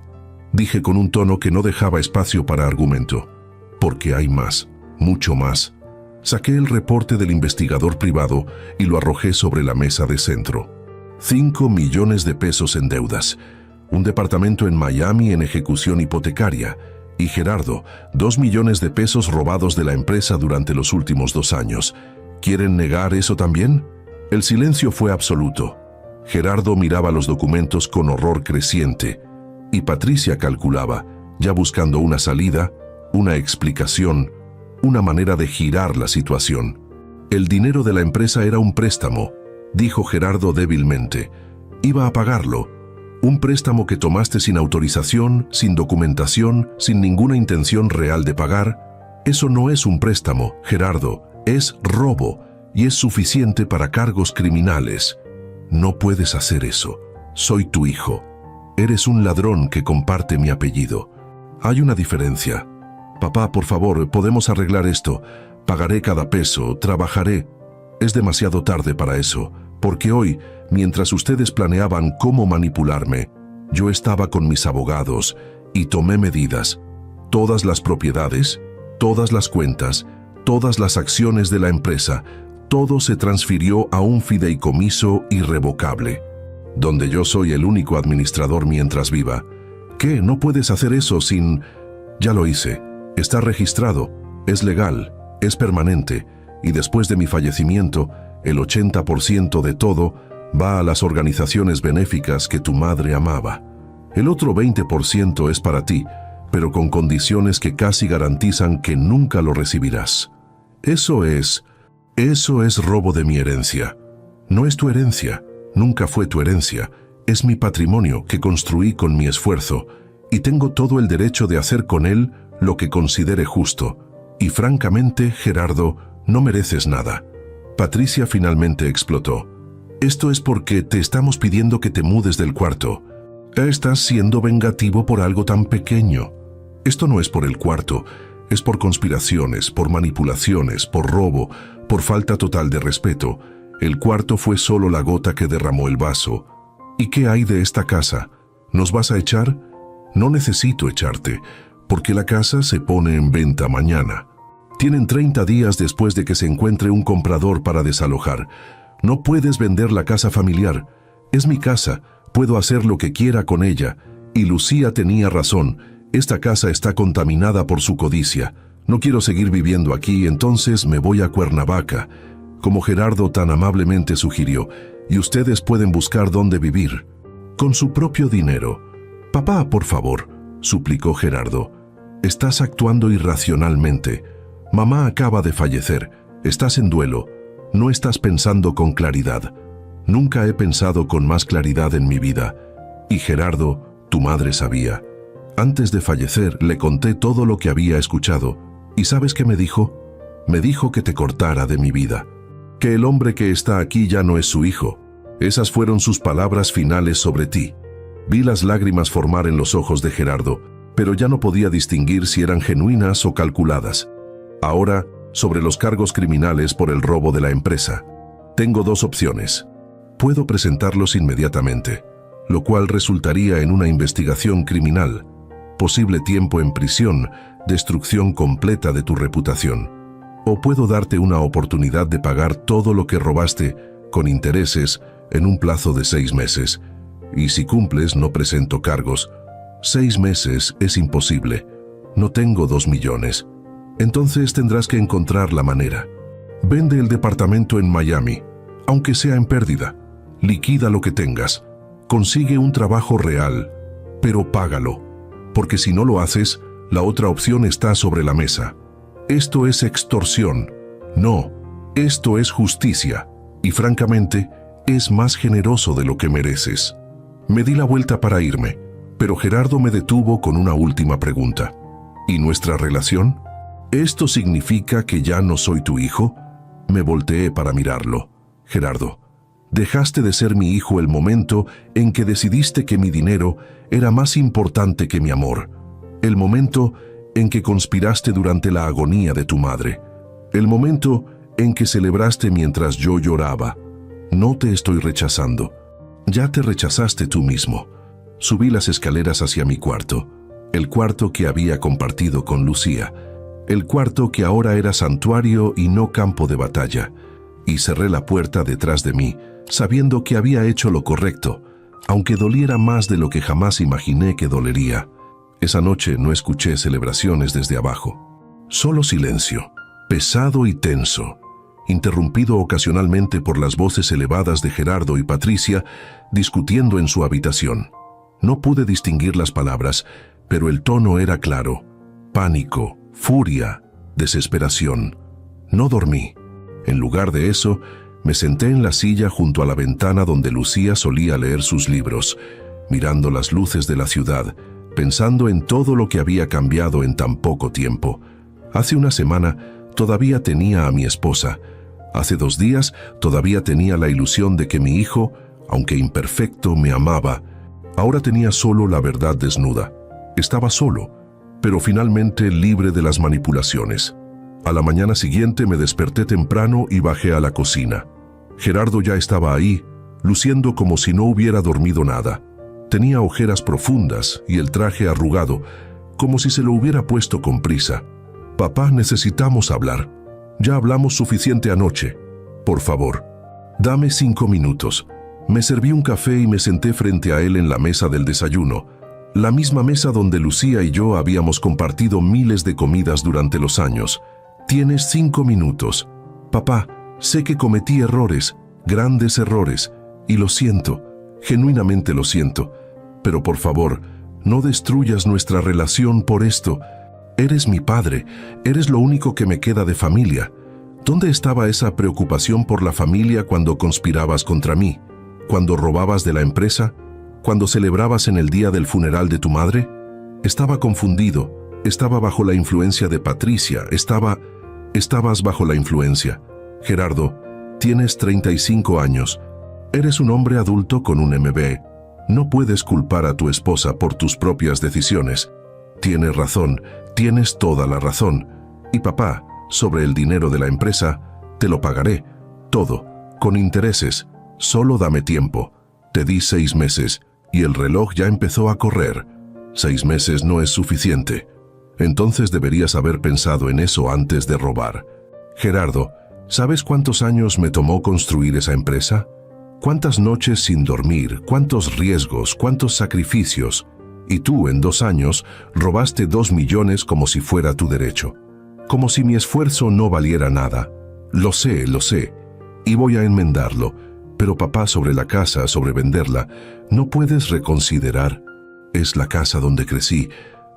dije con un tono que no dejaba espacio para argumento. Porque hay más, mucho más. Saqué el reporte del investigador privado y lo arrojé sobre la mesa de centro. 5 millones de pesos en deudas, un departamento en Miami en ejecución hipotecaria, y Gerardo, 2 millones de pesos robados de la empresa durante los últimos 2 años. ¿Quieren negar eso también? El silencio fue absoluto. Gerardo miraba los documentos con horror creciente, y Patricia calculaba, ya buscando una salida, una explicación, una manera de girar la situación. El dinero de la empresa era un préstamo, dijo Gerardo débilmente. Iba a pagarlo. Un préstamo que tomaste sin autorización, sin documentación, sin ninguna intención real de pagar. Eso no es un préstamo, Gerardo, es robo y es suficiente para cargos criminales. No puedes hacer eso. Soy tu hijo. Eres un ladrón que comparte mi apellido. Hay una diferencia. Papá, por favor, podemos arreglar esto. Pagaré cada peso, trabajaré. Es demasiado tarde para eso, porque hoy, mientras ustedes planeaban cómo manipularme, yo estaba con mis abogados y tomé medidas. Todas las propiedades, todas las cuentas, todas las acciones de la empresa, todo se transfirió a un fideicomiso irrevocable, donde yo soy el único administrador mientras viva. ¿Qué? ¿No puedes hacer eso sin...? Ya lo hice. Está registrado, es legal, es permanente, y después de mi fallecimiento, el 80% de todo va a las organizaciones benéficas que tu madre amaba. El otro 20% es para ti, pero con condiciones que casi garantizan que nunca lo recibirás. Eso es robo de mi herencia. No es tu herencia, nunca fue tu herencia, es mi patrimonio que construí con mi esfuerzo, y tengo todo el derecho de hacer con él lo que considere justo. Y francamente, Gerardo, no mereces nada. Patricia finalmente explotó. Esto es porque te estamos pidiendo que te mudes del cuarto. Estás siendo vengativo por algo tan pequeño. Esto no es por el cuarto, es por conspiraciones, por manipulaciones, por robo, por falta total de respeto. El cuarto fue solo la gota que derramó el vaso. ¿Y qué hay de esta casa? ¿Nos vas a echar? No necesito echarte, porque la casa se pone en venta mañana. Tienen 30 días después de que se encuentre un comprador para desalojar. No puedes vender la casa familiar. Es mi casa, puedo hacer lo que quiera con ella. Y Lucía tenía razón, esta casa está contaminada por su codicia. No quiero seguir viviendo aquí, entonces me voy a Cuernavaca, como Gerardo tan amablemente sugirió, y ustedes pueden buscar dónde vivir. Con su propio dinero. Papá, por favor, suplicó Gerardo. Estás actuando irracionalmente. Mamá acaba de fallecer. Estás en duelo. No estás pensando con claridad. Nunca he pensado con más claridad en mi vida. Y Gerardo, tu madre sabía. Antes de fallecer, le conté todo lo que había escuchado. ¿Y sabes qué me dijo? Me dijo que te cortara de mi vida. Que el hombre que está aquí ya no es su hijo. Esas fueron sus palabras finales sobre ti. Vi las lágrimas formar en los ojos de Gerardo, pero ya no podía distinguir si eran genuinas o calculadas. Ahora, sobre los cargos criminales por el robo de la empresa. Tengo 2 opciones. Puedo presentarlos inmediatamente, lo cual resultaría en una investigación criminal, posible tiempo en prisión, destrucción completa de tu reputación. O puedo darte una oportunidad de pagar todo lo que robaste, con intereses, en un plazo de 6 meses. Y si cumples, no presento cargos. 6 meses es imposible. No tengo 2 millones. Entonces tendrás que encontrar la manera. Vende el departamento en Miami, aunque sea en pérdida. Liquida lo que tengas. Consigue un trabajo real, pero págalo. Porque si no lo haces, la otra opción está sobre la mesa. Esto es extorsión. No, esto es justicia. Y francamente, es más generoso de lo que mereces. Me di la vuelta para irme, pero Gerardo me detuvo con una última pregunta. ¿Y nuestra relación? ¿Esto significa que ya no soy tu hijo? Me volteé para mirarlo. Gerardo, dejaste de ser mi hijo el momento en que decidiste que mi dinero era más importante que mi amor. El momento en que conspiraste durante la agonía de tu madre. El momento en que celebraste mientras yo lloraba. No te estoy rechazando. Ya te rechazaste tú mismo. Subí las escaleras hacia mi cuarto, el cuarto que había compartido con Lucía, el cuarto que ahora era santuario y no campo de batalla, y cerré la puerta detrás de mí, sabiendo que había hecho lo correcto, aunque doliera más de lo que jamás imaginé que dolería. Esa noche no escuché celebraciones desde abajo. Solo silencio, pesado y tenso, interrumpido ocasionalmente por las voces elevadas de Gerardo y Patricia discutiendo en su habitación. No pude distinguir las palabras, pero el tono era claro. Pánico, furia, desesperación. No dormí. En lugar de eso, me senté en la silla junto a la ventana donde Lucía solía leer sus libros, mirando las luces de la ciudad, pensando en todo lo que había cambiado en tan poco tiempo. Hace una semana todavía tenía a mi esposa. Hace 2 días todavía tenía la ilusión de que mi hijo, aunque imperfecto, me amaba. Ahora tenía solo la verdad desnuda. Estaba solo, pero finalmente libre de las manipulaciones. A la mañana siguiente me desperté temprano y bajé a la cocina. Gerardo ya estaba ahí, luciendo como si no hubiera dormido nada. Tenía ojeras profundas y el traje arrugado, como si se lo hubiera puesto con prisa. «Papá, necesitamos hablar. Ya hablamos suficiente anoche. Por favor, dame 5 minutos». Me serví un café y me senté frente a él en la mesa del desayuno, la misma mesa donde Lucía y yo habíamos compartido miles de comidas durante los años. «Tienes 5 minutos. Papá, sé que cometí errores, grandes errores, y lo siento, genuinamente lo siento. Pero por favor, no destruyas nuestra relación por esto. Eres mi padre, eres lo único que me queda de familia. ¿Dónde estaba esa preocupación por la familia cuando conspirabas contra mí? ¿Cuando robabas de la empresa? ¿Cuando celebrabas en el día del funeral de tu madre? Estaba confundido, estaba bajo la influencia de Patricia, estabas bajo la influencia. Gerardo, tienes 35 años. Eres un hombre adulto con un MBA. No puedes culpar a tu esposa por tus propias decisiones. Tienes razón, tienes toda la razón. Y papá, sobre el dinero de la empresa, te lo pagaré, todo, con intereses. Solo dame tiempo. Te di 6 meses y el reloj ya empezó a correr. 6 meses no es suficiente. Entonces deberías haber pensado en eso antes de robar. Gerardo, ¿sabes cuántos años me tomó construir esa empresa? ¿Cuántas noches sin dormir? ¿Cuántos riesgos? ¿Cuántos sacrificios? Y tú, en 2 años, robaste 2 millones como si fuera tu derecho. Como si mi esfuerzo no valiera nada. Lo sé, y voy a enmendarlo. Pero papá, sobre la casa, sobre venderla, ¿no puedes reconsiderar? Es la casa donde crecí,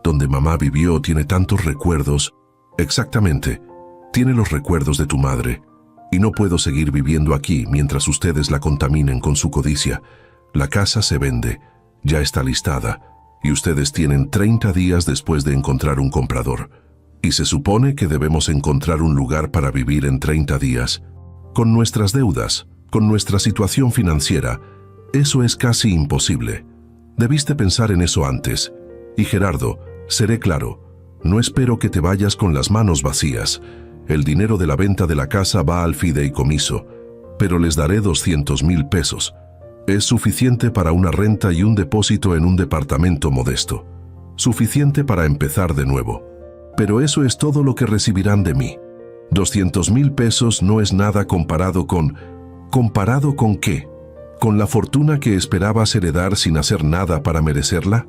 donde mamá vivió, tiene tantos recuerdos. Exactamente, tiene los recuerdos de tu madre. Y no puedo seguir viviendo aquí mientras ustedes la contaminen con su codicia. La casa se vende, ya está listada, y ustedes tienen 30 días después de encontrar un comprador. Y se supone que debemos encontrar un lugar para vivir en 30 días. Con nuestras deudas, con nuestra situación financiera, eso es casi imposible. Debiste pensar en eso antes. Y Gerardo, seré claro, no espero que te vayas con las manos vacías. El dinero de la venta de la casa va al fideicomiso, pero les daré 200,000 pesos. Es suficiente para una renta y un depósito en un departamento modesto. Suficiente para empezar de nuevo. Pero eso es todo lo que recibirán de mí. 200,000 pesos no es nada comparado con... ¿Comparado con qué? ¿Con la fortuna que esperabas heredar sin hacer nada para merecerla?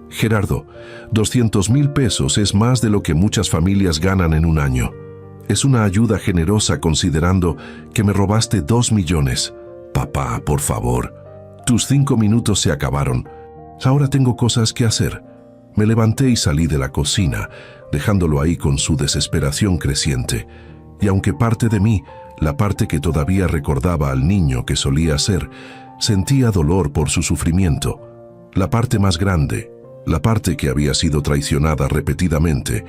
Gerardo, 200,000 pesos es más de lo que muchas familias ganan en un año. Es una ayuda generosa considerando que me robaste 2 millones. Papá, por favor. Tus 5 minutos se acabaron. Ahora tengo cosas que hacer. Me levanté y salí de la cocina, dejándolo ahí con su desesperación creciente. Y aunque parte de mí, la parte que todavía recordaba al niño que solía ser, sentía dolor por su sufrimiento. La parte más grande, la parte que había sido traicionada repetidamente,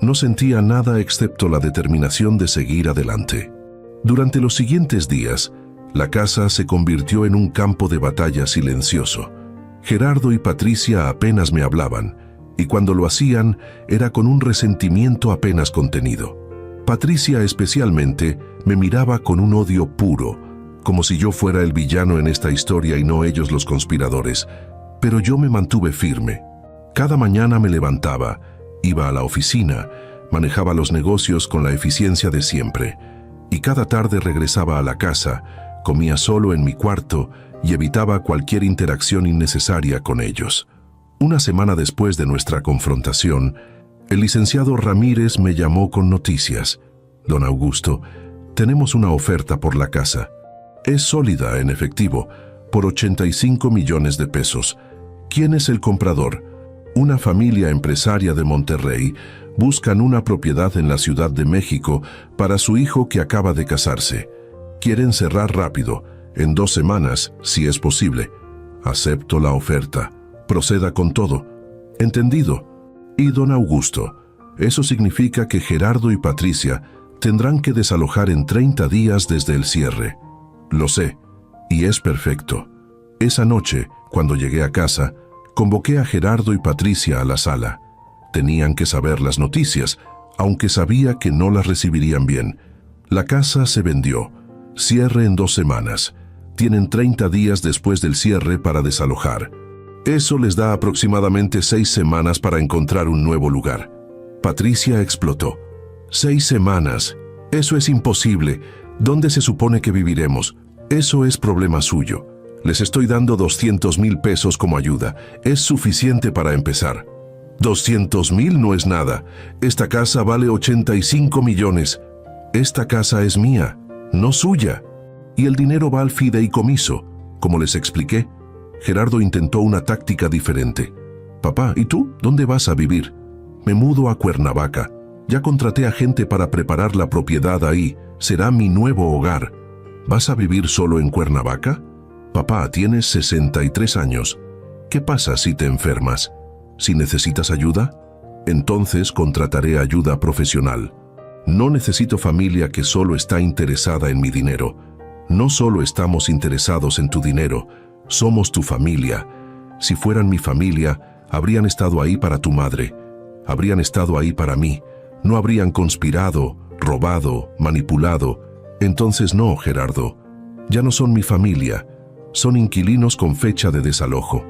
no sentía nada excepto la determinación de seguir adelante. Durante los siguientes días, la casa se convirtió en un campo de batalla silencioso. Gerardo y Patricia apenas me hablaban, y cuando lo hacían era con un resentimiento apenas contenido. Patricia especialmente me miraba con un odio puro, como si yo fuera el villano en esta historia y no ellos los conspiradores, pero yo me mantuve firme. Cada mañana me levantaba, iba a la oficina, manejaba los negocios con la eficiencia de siempre, y cada tarde regresaba a la casa, comía solo en mi cuarto y evitaba cualquier interacción innecesaria con ellos. Una semana después de nuestra confrontación, el licenciado Ramírez me llamó con noticias. Don Augusto, tenemos una oferta por la casa. Es sólida en efectivo, por 85 millones de pesos. ¿Quién es el comprador? Una familia empresaria de Monterrey. Buscan una propiedad en la Ciudad de México para su hijo que acaba de casarse. Quieren cerrar rápido, en 2 semanas, si es posible. Acepto la oferta. Proceda con todo. Entendido. Y don Augusto, eso significa que Gerardo y Patricia tendrán que desalojar en 30 días desde el cierre. Lo sé, y es perfecto. Esa noche, cuando llegué a casa, convoqué a Gerardo y Patricia a la sala. Tenían que saber las noticias, aunque sabía que no las recibirían bien. La casa se vendió. Cierre en 2 semanas. Tienen 30 días después del cierre para desalojar. Eso les da aproximadamente 6 semanas para encontrar un nuevo lugar. Patricia explotó. 6 semanas. Eso es imposible. ¿Dónde se supone que viviremos? Eso es problema suyo. Les estoy dando 200,000 pesos como ayuda. Es suficiente para empezar. 200,000 no es nada. Esta casa vale 85 millones. Esta casa es mía, no suya. Y el dinero va al fideicomiso. Como les expliqué, Gerardo intentó una táctica diferente. Papá, ¿y tú? ¿Dónde vas a vivir? Me mudo a Cuernavaca. Ya contraté a gente para preparar la propiedad ahí. Será mi nuevo hogar. ¿Vas a vivir solo en Cuernavaca? Papá, tienes 63 años. ¿Qué pasa si te enfermas? ¿Si necesitas ayuda? Entonces contrataré ayuda profesional. No necesito familia que solo está interesada en mi dinero. No solo estamos interesados en tu dinero, somos tu familia. Si fueran mi familia, habrían estado ahí para tu madre. Habrían estado ahí para mí. No habrían conspirado, robado, manipulado. Entonces no, Gerardo. Ya no son mi familia. Son inquilinos con fecha de desalojo.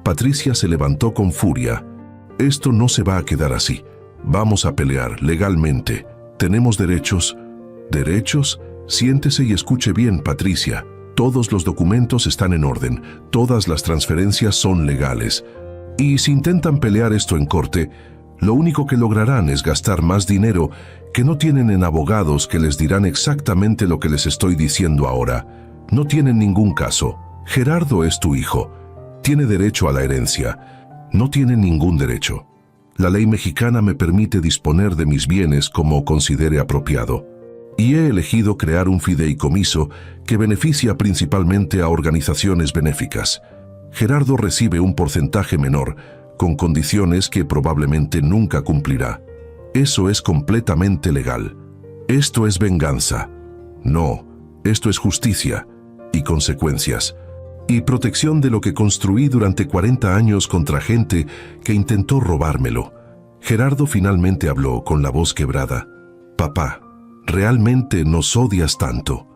Patricia se levantó con furia. Esto no se va a quedar así. Vamos a pelear legalmente. ¿Tenemos derechos? ¿Derechos? Siéntese y escuche bien, Patricia. Todos los documentos están en orden. Todas las transferencias son legales. Y si intentan pelear esto en corte, lo único que lograrán es gastar más dinero que no tienen en abogados que les dirán exactamente lo que les estoy diciendo ahora. No tienen ningún caso. Gerardo es tu hijo. Tiene derecho a la herencia. No tiene ningún derecho. La ley mexicana me permite disponer de mis bienes como considere apropiado. Y he elegido crear un fideicomiso que beneficia principalmente a organizaciones benéficas. Gerardo recibe un porcentaje menor, con condiciones que probablemente nunca cumplirá. Eso es completamente legal. Esto es venganza. No, esto es justicia y consecuencias. Y protección de lo que construí durante 40 años contra gente que intentó robármelo. Gerardo finalmente habló con la voz quebrada. Papá, ¿realmente nos odias tanto?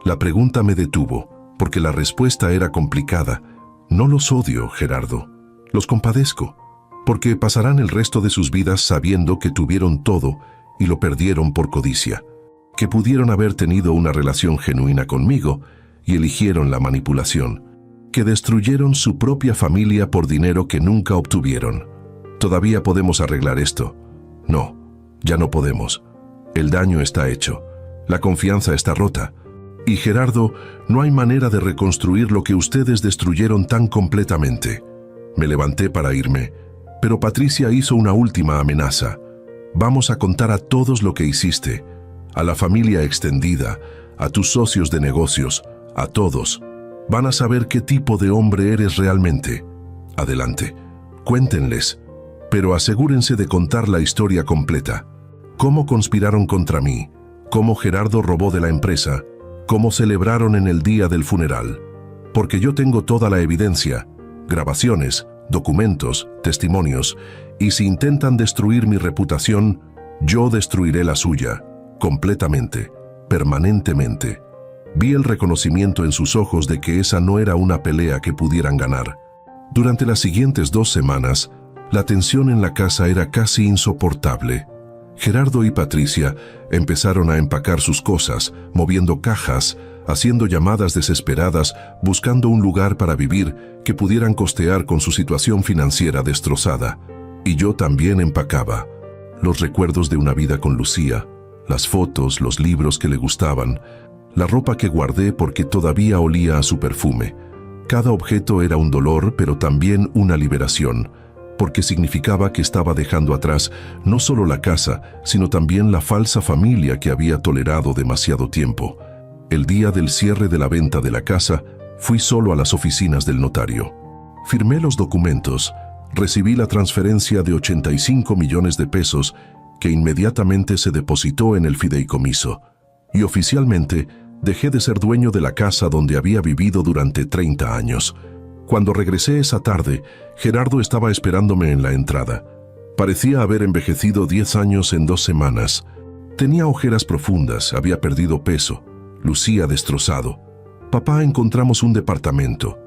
La pregunta me detuvo, porque la respuesta era complicada. No los odio, Gerardo. Los compadezco, porque pasarán el resto de sus vidas sabiendo que tuvieron todo y lo perdieron por codicia, que pudieron haber tenido una relación genuina conmigo y eligieron la manipulación. que destruyeron su propia familia por dinero que nunca obtuvieron. ¿Todavía podemos arreglar esto? No, ya no podemos. El daño está hecho. La confianza está rota. Y Gerardo, no hay manera de reconstruir lo que ustedes destruyeron tan completamente. Me levanté para irme, pero Patricia hizo una última amenaza. Vamos a contar a todos lo que hiciste, a la familia extendida, a tus socios de negocios, a todos. Van a saber qué tipo de hombre eres realmente. Adelante, cuéntenles, pero asegúrense de contar la historia completa. Cómo conspiraron contra mí, cómo Gerardo robó de la empresa, cómo celebraron en el día del funeral. Porque yo tengo toda la evidencia, grabaciones, documentos, testimonios, y si intentan destruir mi reputación, yo destruiré la suya, completamente, permanentemente. Vi el reconocimiento en sus ojos de que esa no era una pelea que pudieran ganar. Durante las siguientes 2 semanas, la tensión en la casa era casi insoportable. Gerardo y Patricia empezaron a empacar sus cosas, moviendo cajas, haciendo llamadas desesperadas, buscando un lugar para vivir que pudieran costear con su situación financiera destrozada. Y yo también empacaba. Los recuerdos de una vida con Lucía, las fotos, los libros que le gustaban, la ropa que guardé porque todavía olía a su perfume. Cada objeto era un dolor, pero también una liberación, porque significaba que estaba dejando atrás no solo la casa, sino también la falsa familia que había tolerado demasiado tiempo. El día del cierre de la venta de la casa, fui solo a las oficinas del notario. Firmé los documentos, recibí la transferencia de 85 millones de pesos que inmediatamente se depositó en el fideicomiso, y oficialmente dejé de ser dueño de la casa donde había vivido durante 30 años. Cuando regresé esa tarde, Gerardo estaba esperándome en la entrada. Parecía haber envejecido 10 años en 2 semanas. Tenía ojeras profundas, había perdido peso, lucía destrozado. Papá, encontramos un departamento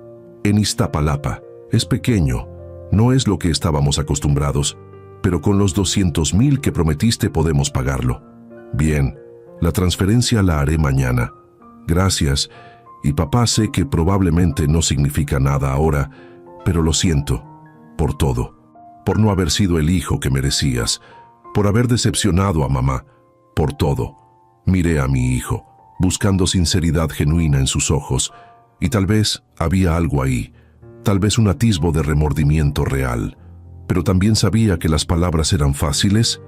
en Iztapalapa. Es pequeño, no es lo que estábamos acostumbrados, pero con los 200,000 que prometiste podemos pagarlo. Bien, la transferencia la haré mañana. Gracias, y papá, sé que probablemente no significa nada ahora, pero lo siento por todo, por no haber sido el hijo que merecías, por haber decepcionado a mamá, por todo. Miré a mi hijo, buscando sinceridad genuina en sus ojos, y tal vez había algo ahí, tal vez un atisbo de remordimiento real, pero también sabía que las palabras eran fáciles,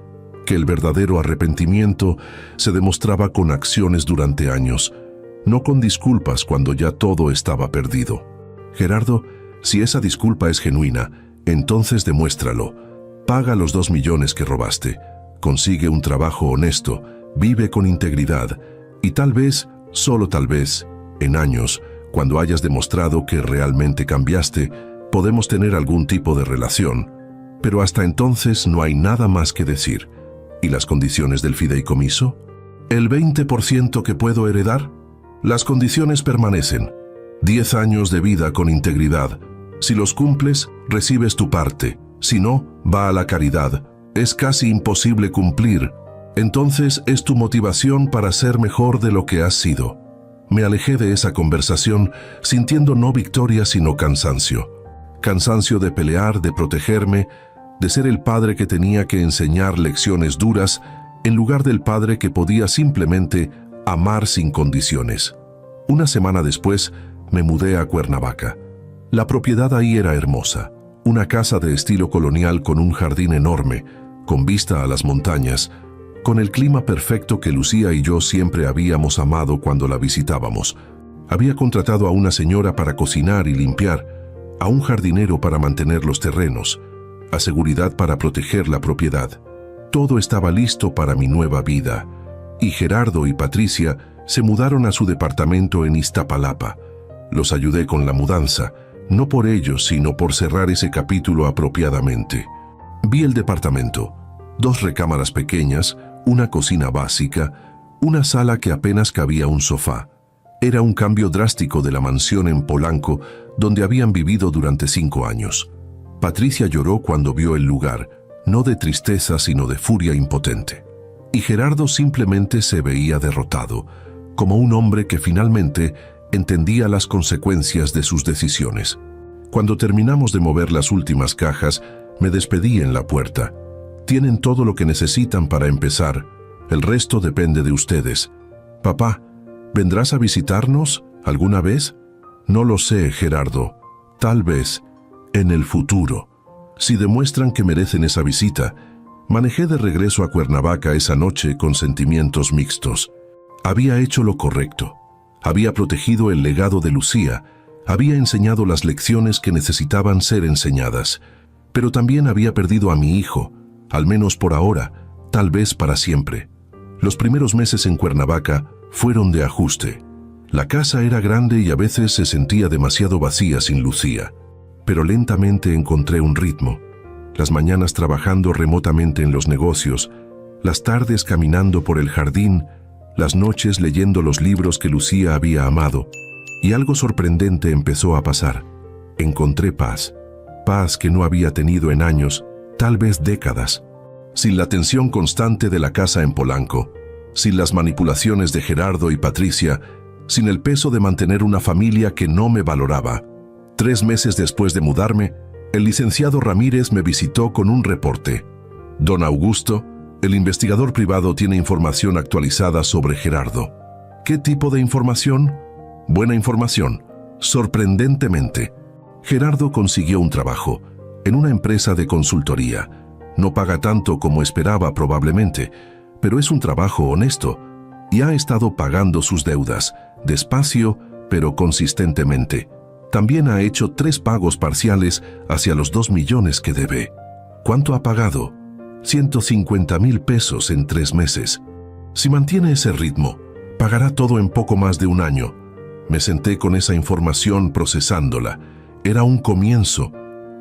que el verdadero arrepentimiento se demostraba con acciones durante años, no con disculpas cuando ya todo estaba perdido. Gerardo, si esa disculpa es genuina, entonces demuéstralo. Paga los 2 millones que robaste, consigue un trabajo honesto, vive con integridad, y tal vez, solo tal vez, en años, cuando hayas demostrado que realmente cambiaste, podemos tener algún tipo de relación. Pero hasta entonces no hay nada más que decir. ¿Y las condiciones del fideicomiso? ¿El 20% que puedo heredar? Las condiciones permanecen. 10 años de vida con integridad. Si los cumples, recibes tu parte. Si no, va a la caridad. Es casi imposible cumplir. Entonces es tu motivación para ser mejor de lo que has sido. Me alejé de esa conversación sintiendo no victoria sino cansancio. Cansancio de pelear, de protegerme, de ser el padre que tenía que enseñar lecciones duras en lugar del padre que podía simplemente amar sin condiciones. Una semana después me mudé a Cuernavaca. La propiedad ahí era hermosa, una casa de estilo colonial con un jardín enorme, con vista a las montañas, con el clima perfecto que Lucía y yo siempre habíamos amado cuando la visitábamos. Había contratado a una señora para cocinar y limpiar, a un jardinero para mantener los terrenos, a seguridad para proteger la propiedad. Todo estaba listo para mi nueva vida, y Gerardo y Patricia se mudaron a su departamento en Iztapalapa. Los ayudé con la mudanza, no por ellos, sino por cerrar ese capítulo apropiadamente. Vi el departamento, 2 recámaras pequeñas, una cocina básica, una sala que apenas cabía un sofá. Era un cambio drástico de la mansión en Polanco, donde habían vivido durante 5 años. Patricia lloró cuando vio el lugar, no de tristeza sino de furia impotente. Y Gerardo simplemente se veía derrotado, como un hombre que finalmente entendía las consecuencias de sus decisiones. Cuando terminamos de mover las últimas cajas, me despedí en la puerta. Tienen todo lo que necesitan para empezar. El resto depende de ustedes. Papá, ¿vendrás a visitarnos alguna vez? No lo sé, Gerardo. Tal vez en el futuro. Si demuestran que merecen esa visita. Manejé de regreso a Cuernavaca esa noche con sentimientos mixtos. Había hecho lo correcto. Había protegido el legado de Lucía. Había enseñado las lecciones que necesitaban ser enseñadas. Pero también había perdido a mi hijo, al menos por ahora, tal vez para siempre. Los primeros meses en Cuernavaca fueron de ajuste. La casa era grande y a veces se sentía demasiado vacía sin Lucía. Pero lentamente encontré un ritmo. Las mañanas trabajando remotamente en los negocios, las tardes caminando por el jardín, las noches leyendo los libros que Lucía había amado. Y algo sorprendente empezó a pasar. Encontré paz. Paz que no había tenido en años, tal vez décadas. Sin la tensión constante de la casa en Polanco, sin las manipulaciones de Gerardo y Patricia, sin el peso de mantener una familia que no me valoraba. 3 meses después de mudarme, el licenciado Ramírez me visitó con un reporte. Don Augusto, el investigador privado tiene información actualizada sobre Gerardo. ¿Qué tipo de información? Buena información. Sorprendentemente, Gerardo consiguió un trabajo en una empresa de consultoría. No paga tanto como esperaba probablemente, pero es un trabajo honesto y ha estado pagando sus deudas, despacio pero consistentemente. También ha hecho 3 pagos parciales hacia los 2 millones que debe. ¿Cuánto ha pagado? 150,000 pesos en 3 meses. Si mantiene ese ritmo, pagará todo en poco más de un año. Me senté con esa información procesándola. Era un comienzo.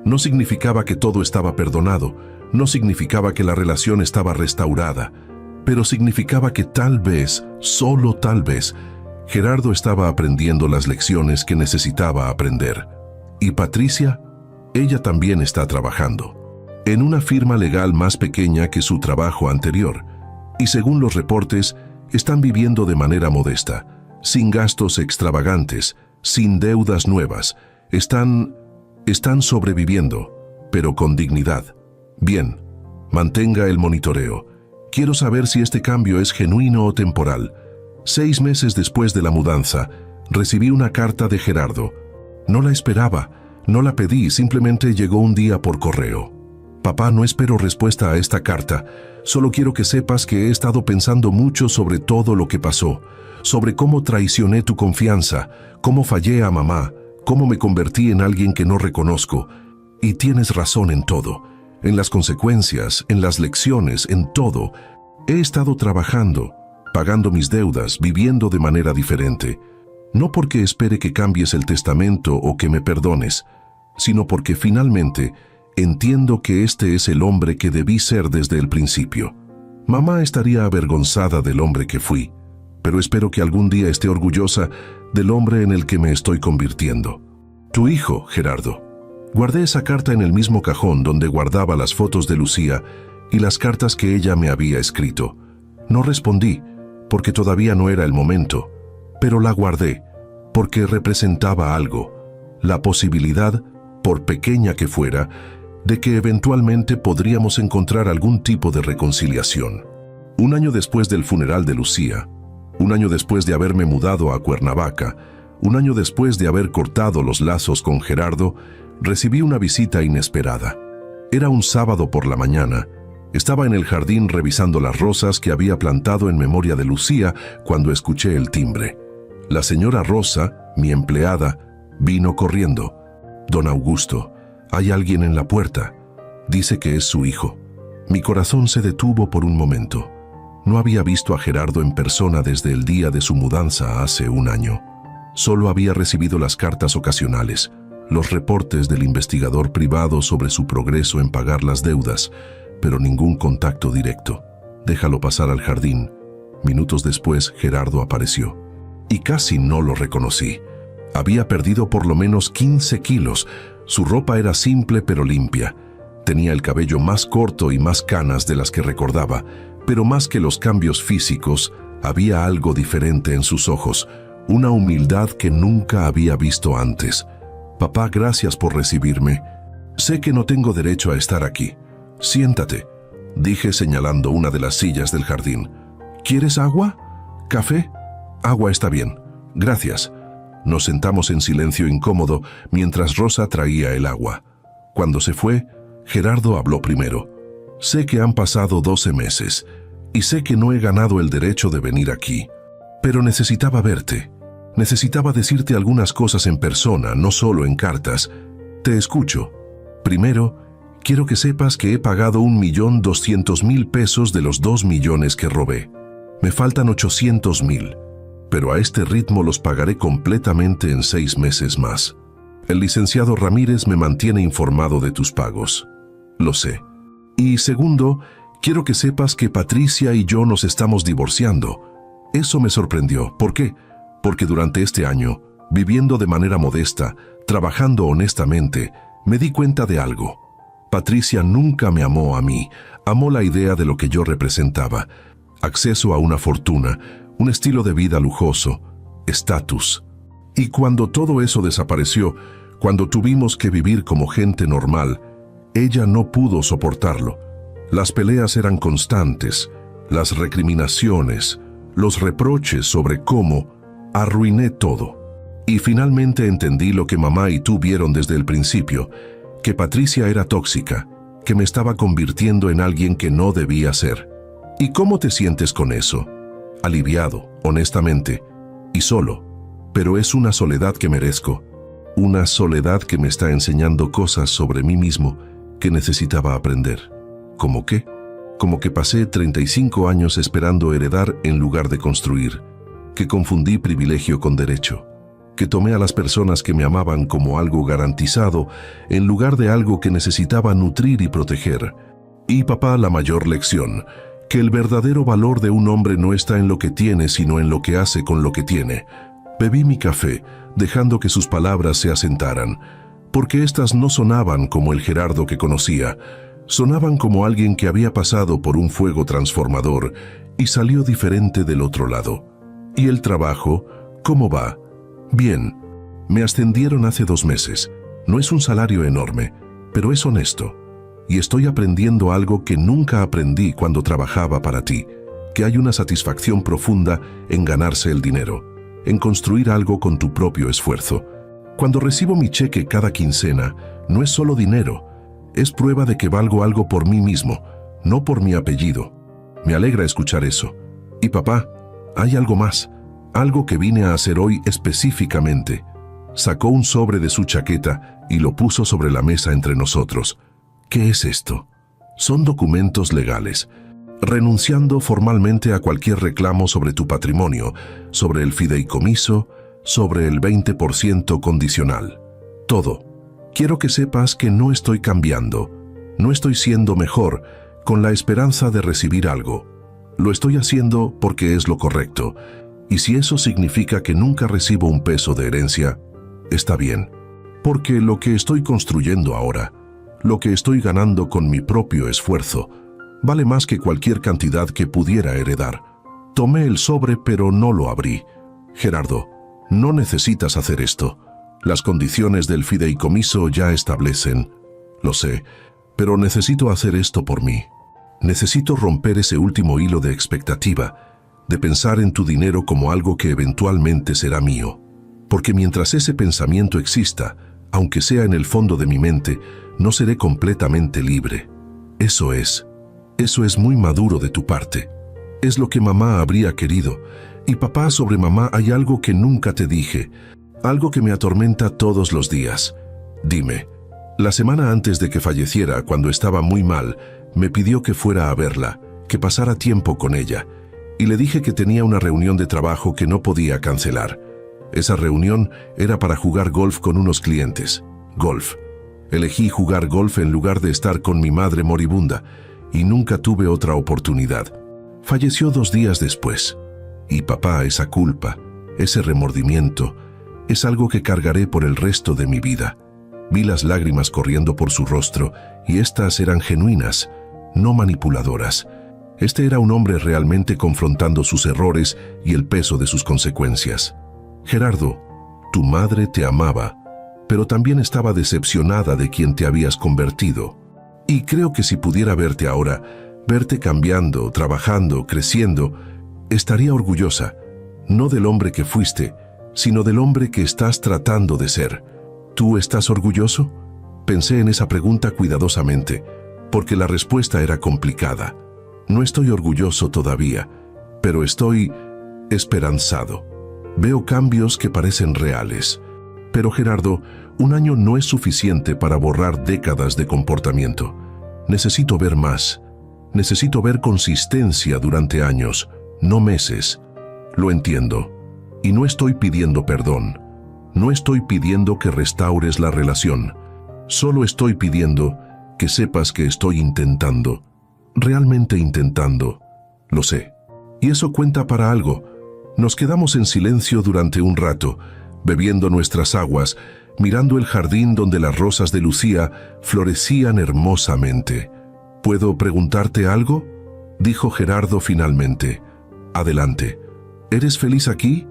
No significaba que todo estaba perdonado, no significaba que la relación estaba restaurada, pero significaba que tal vez, solo tal vez, Gerardo estaba aprendiendo las lecciones que necesitaba aprender. ¿Y Patricia? Ella también está trabajando en una firma legal más pequeña que su trabajo anterior, y según los reportes, están viviendo de manera modesta, sin gastos extravagantes, sin deudas nuevas. Están sobreviviendo, pero con dignidad. Bien, mantenga el monitoreo. Quiero saber si este cambio es genuino o temporal. 6 meses después de la mudanza, recibí una carta de Gerardo. No la esperaba, no la pedí, simplemente llegó un día por correo. Papá, no espero respuesta a esta carta. Solo quiero que sepas que he estado pensando mucho sobre todo lo que pasó, sobre cómo traicioné tu confianza, cómo fallé a mamá, cómo me convertí en alguien que no reconozco. Y tienes razón en todo, en las consecuencias, en las lecciones, en todo. He estado trabajando, pagando mis deudas, viviendo de manera diferente. No porque espere que cambies el testamento o que me perdones, sino porque finalmente entiendo que este es el hombre que debí ser desde el principio. Mamá estaría avergonzada del hombre que fui, pero espero que algún día esté orgullosa del hombre en el que me estoy convirtiendo. Tu hijo, Gerardo. Guardé esa carta en el mismo cajón donde guardaba las fotos de Lucía y las cartas que ella me había escrito. No respondí, porque todavía no era el momento, pero la guardé, porque representaba algo, la posibilidad, por pequeña que fuera, de que eventualmente podríamos encontrar algún tipo de reconciliación. 1 año después del funeral de Lucía, 1 año después de haberme mudado a Cuernavaca, 1 año después de haber cortado los lazos con Gerardo, recibí una visita inesperada. Era un sábado por la mañana. Estaba en el jardín revisando las rosas que había plantado en memoria de Lucía cuando escuché el timbre. La señora Rosa, mi empleada, vino corriendo. Don Augusto, hay alguien en la puerta. Dice que es su hijo. Mi corazón se detuvo por un momento. No había visto a Gerardo en persona desde el día de su mudanza hace 1 año. Solo había recibido las cartas ocasionales, los reportes del investigador privado sobre su progreso en pagar las deudas, pero ningún contacto directo. Déjalo pasar al jardín. Minutos después, Gerardo apareció. Y casi no lo reconocí. Había perdido por lo menos 15 kilos. Su ropa era simple pero limpia. Tenía el cabello más corto y más canas de las que recordaba, pero más que los cambios físicos, había algo diferente en sus ojos, una humildad que nunca había visto antes. Papá, gracias por recibirme. Sé que no tengo derecho a estar aquí. Siéntate, dije señalando una de las sillas del jardín. ¿Quieres agua? ¿Café? Agua está bien. Gracias. Nos sentamos en silencio incómodo mientras Rosa traía el agua. Cuando se fue, Gerardo habló primero. Sé que han pasado 12 meses y sé que no he ganado el derecho de venir aquí, pero necesitaba verte. Necesitaba decirte algunas cosas en persona, no solo en cartas. Te escucho. Primero, quiero que sepas que he pagado 1.200.000 pesos de los 2 millones que robé. Me faltan 800.000, pero a este ritmo los pagaré completamente en 6 meses más. El licenciado Ramírez me mantiene informado de tus pagos. Lo sé. Y segundo, quiero que sepas que Patricia y yo nos estamos divorciando. Eso me sorprendió. ¿Por qué? Porque durante este año, viviendo de manera modesta, trabajando honestamente, me di cuenta de algo. Patricia nunca me amó a mí, amó la idea de lo que yo representaba. Acceso a una fortuna, un estilo de vida lujoso, estatus. Y cuando todo eso desapareció, cuando tuvimos que vivir como gente normal, ella no pudo soportarlo. Las peleas eran constantes, las recriminaciones, los reproches sobre cómo arruiné todo. Y finalmente entendí lo que mamá y tú vieron desde el principio, que Patricia era tóxica, que me estaba convirtiendo en alguien que no debía ser. ¿Y cómo te sientes con eso? Aliviado, honestamente, y solo. Pero es una soledad que merezco. Una soledad que me está enseñando cosas sobre mí mismo que necesitaba aprender. ¿Cómo qué? Como que pasé 35 años esperando heredar en lugar de construir, que confundí privilegio con derecho, que tomé a las personas que me amaban como algo garantizado en lugar de algo que necesitaba nutrir y proteger. Y papá, la mayor lección, que el verdadero valor de un hombre no está en lo que tiene, sino en lo que hace con lo que tiene. Bebí mi café, dejando que sus palabras se asentaran, porque éstas no sonaban como el Gerardo que conocía, sonaban como alguien que había pasado por un fuego transformador y salió diferente del otro lado. ¿Y el trabajo? ¿Cómo va? Bien. Me ascendieron hace 2 meses. No es un salario enorme, pero es honesto. Y estoy aprendiendo algo que nunca aprendí cuando trabajaba para ti, que hay una satisfacción profunda en ganarse el dinero, en construir algo con tu propio esfuerzo. Cuando recibo mi cheque cada quincena, no es solo dinero, es prueba de que valgo algo por mí mismo, no por mi apellido. Me alegra escuchar eso. Y papá, hay algo más, algo que vine a hacer hoy específicamente. Sacó un sobre de su chaqueta y lo puso sobre la mesa entre nosotros. ¿Qué es esto? Son documentos legales, renunciando formalmente a cualquier reclamo sobre tu patrimonio, sobre el fideicomiso, sobre el 20% condicional. Todo. Quiero que sepas que no estoy cambiando, no estoy siendo mejor con la esperanza de recibir algo. Lo estoy haciendo porque es lo correcto, y si eso significa que nunca recibo un peso de herencia, está bien, porque lo que estoy construyendo ahora, lo que estoy ganando con mi propio esfuerzo, vale más que cualquier cantidad que pudiera heredar. Tomé el sobre pero no lo abrí. Gerardo, no necesitas hacer esto. Las condiciones del fideicomiso ya establecen. Lo sé, pero necesito hacer esto por mí. Necesito romper ese último hilo de expectativa, de pensar en tu dinero como algo que eventualmente será mío. Porque mientras ese pensamiento exista, aunque sea en el fondo de mi mente, no seré completamente libre. Eso es muy maduro de tu parte. Es lo que mamá habría querido. Y papá, sobre mamá hay algo que nunca te dije, algo que me atormenta todos los días. Dime, la semana antes de que falleciera, cuando estaba muy mal, me pidió que fuera a verla, que pasara tiempo con ella, y le dije que tenía una reunión de trabajo que no podía cancelar. Esa reunión era para jugar golf con unos clientes. Golf. Elegí jugar golf en lugar de estar con mi madre moribunda, y nunca tuve otra oportunidad. Falleció 2 días después. Y papá, esa culpa, ese remordimiento, es algo que cargaré por el resto de mi vida. Vi las lágrimas corriendo por su rostro, y estas eran genuinas, no manipuladoras. Este era un hombre realmente confrontando sus errores y el peso de sus consecuencias. Gerardo, tu madre te amaba, pero también estaba decepcionada de quien te habías convertido. Y creo que si pudiera verte ahora, verte cambiando, trabajando, creciendo, estaría orgullosa, no del hombre que fuiste, sino del hombre que estás tratando de ser. ¿Tú estás orgulloso? Pensé en esa pregunta cuidadosamente, porque la respuesta era complicada. No estoy orgulloso todavía, pero estoy esperanzado. Veo cambios que parecen reales. Pero Gerardo, un año no es suficiente para borrar décadas de comportamiento. Necesito ver más. Necesito ver consistencia durante años, no meses. Lo entiendo. Y no estoy pidiendo perdón. No estoy pidiendo que restaures la relación. Solo estoy pidiendo que sepas que estoy intentando. Realmente intentando. Lo sé. Y eso cuenta para algo. Nos quedamos en silencio durante un rato, bebiendo nuestras aguas, mirando el jardín donde las rosas de Lucía florecían hermosamente. ¿Puedo preguntarte algo?, dijo Gerardo finalmente. Adelante. ¿Eres feliz aquí?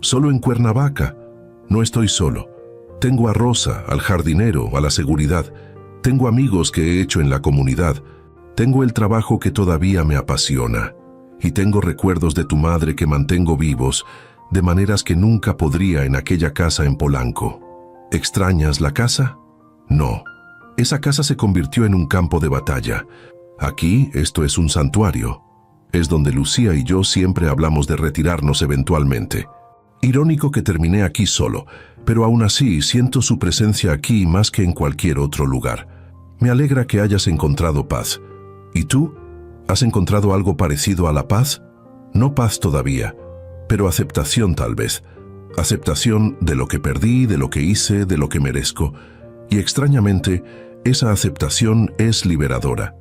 ¿Solo en Cuernavaca? No estoy solo. Tengo a Rosa, al jardinero, a la seguridad. Tengo amigos que he hecho en la comunidad. Tengo el trabajo que todavía me apasiona. Y tengo recuerdos de tu madre que mantengo vivos, de maneras que nunca podría en aquella casa en Polanco. ¿Extrañas la casa? No. Esa casa se convirtió en un campo de batalla. Aquí, esto es un santuario. Es donde Lucía y yo siempre hablamos de retirarnos eventualmente. Irónico que terminé aquí solo, pero aún así siento su presencia aquí más que en cualquier otro lugar. Me alegra que hayas encontrado paz. ¿Y tú? ¿Has encontrado algo parecido a la paz? No paz todavía, pero aceptación tal vez. Aceptación de lo que perdí, de lo que hice, de lo que merezco. Y extrañamente, esa aceptación es liberadora.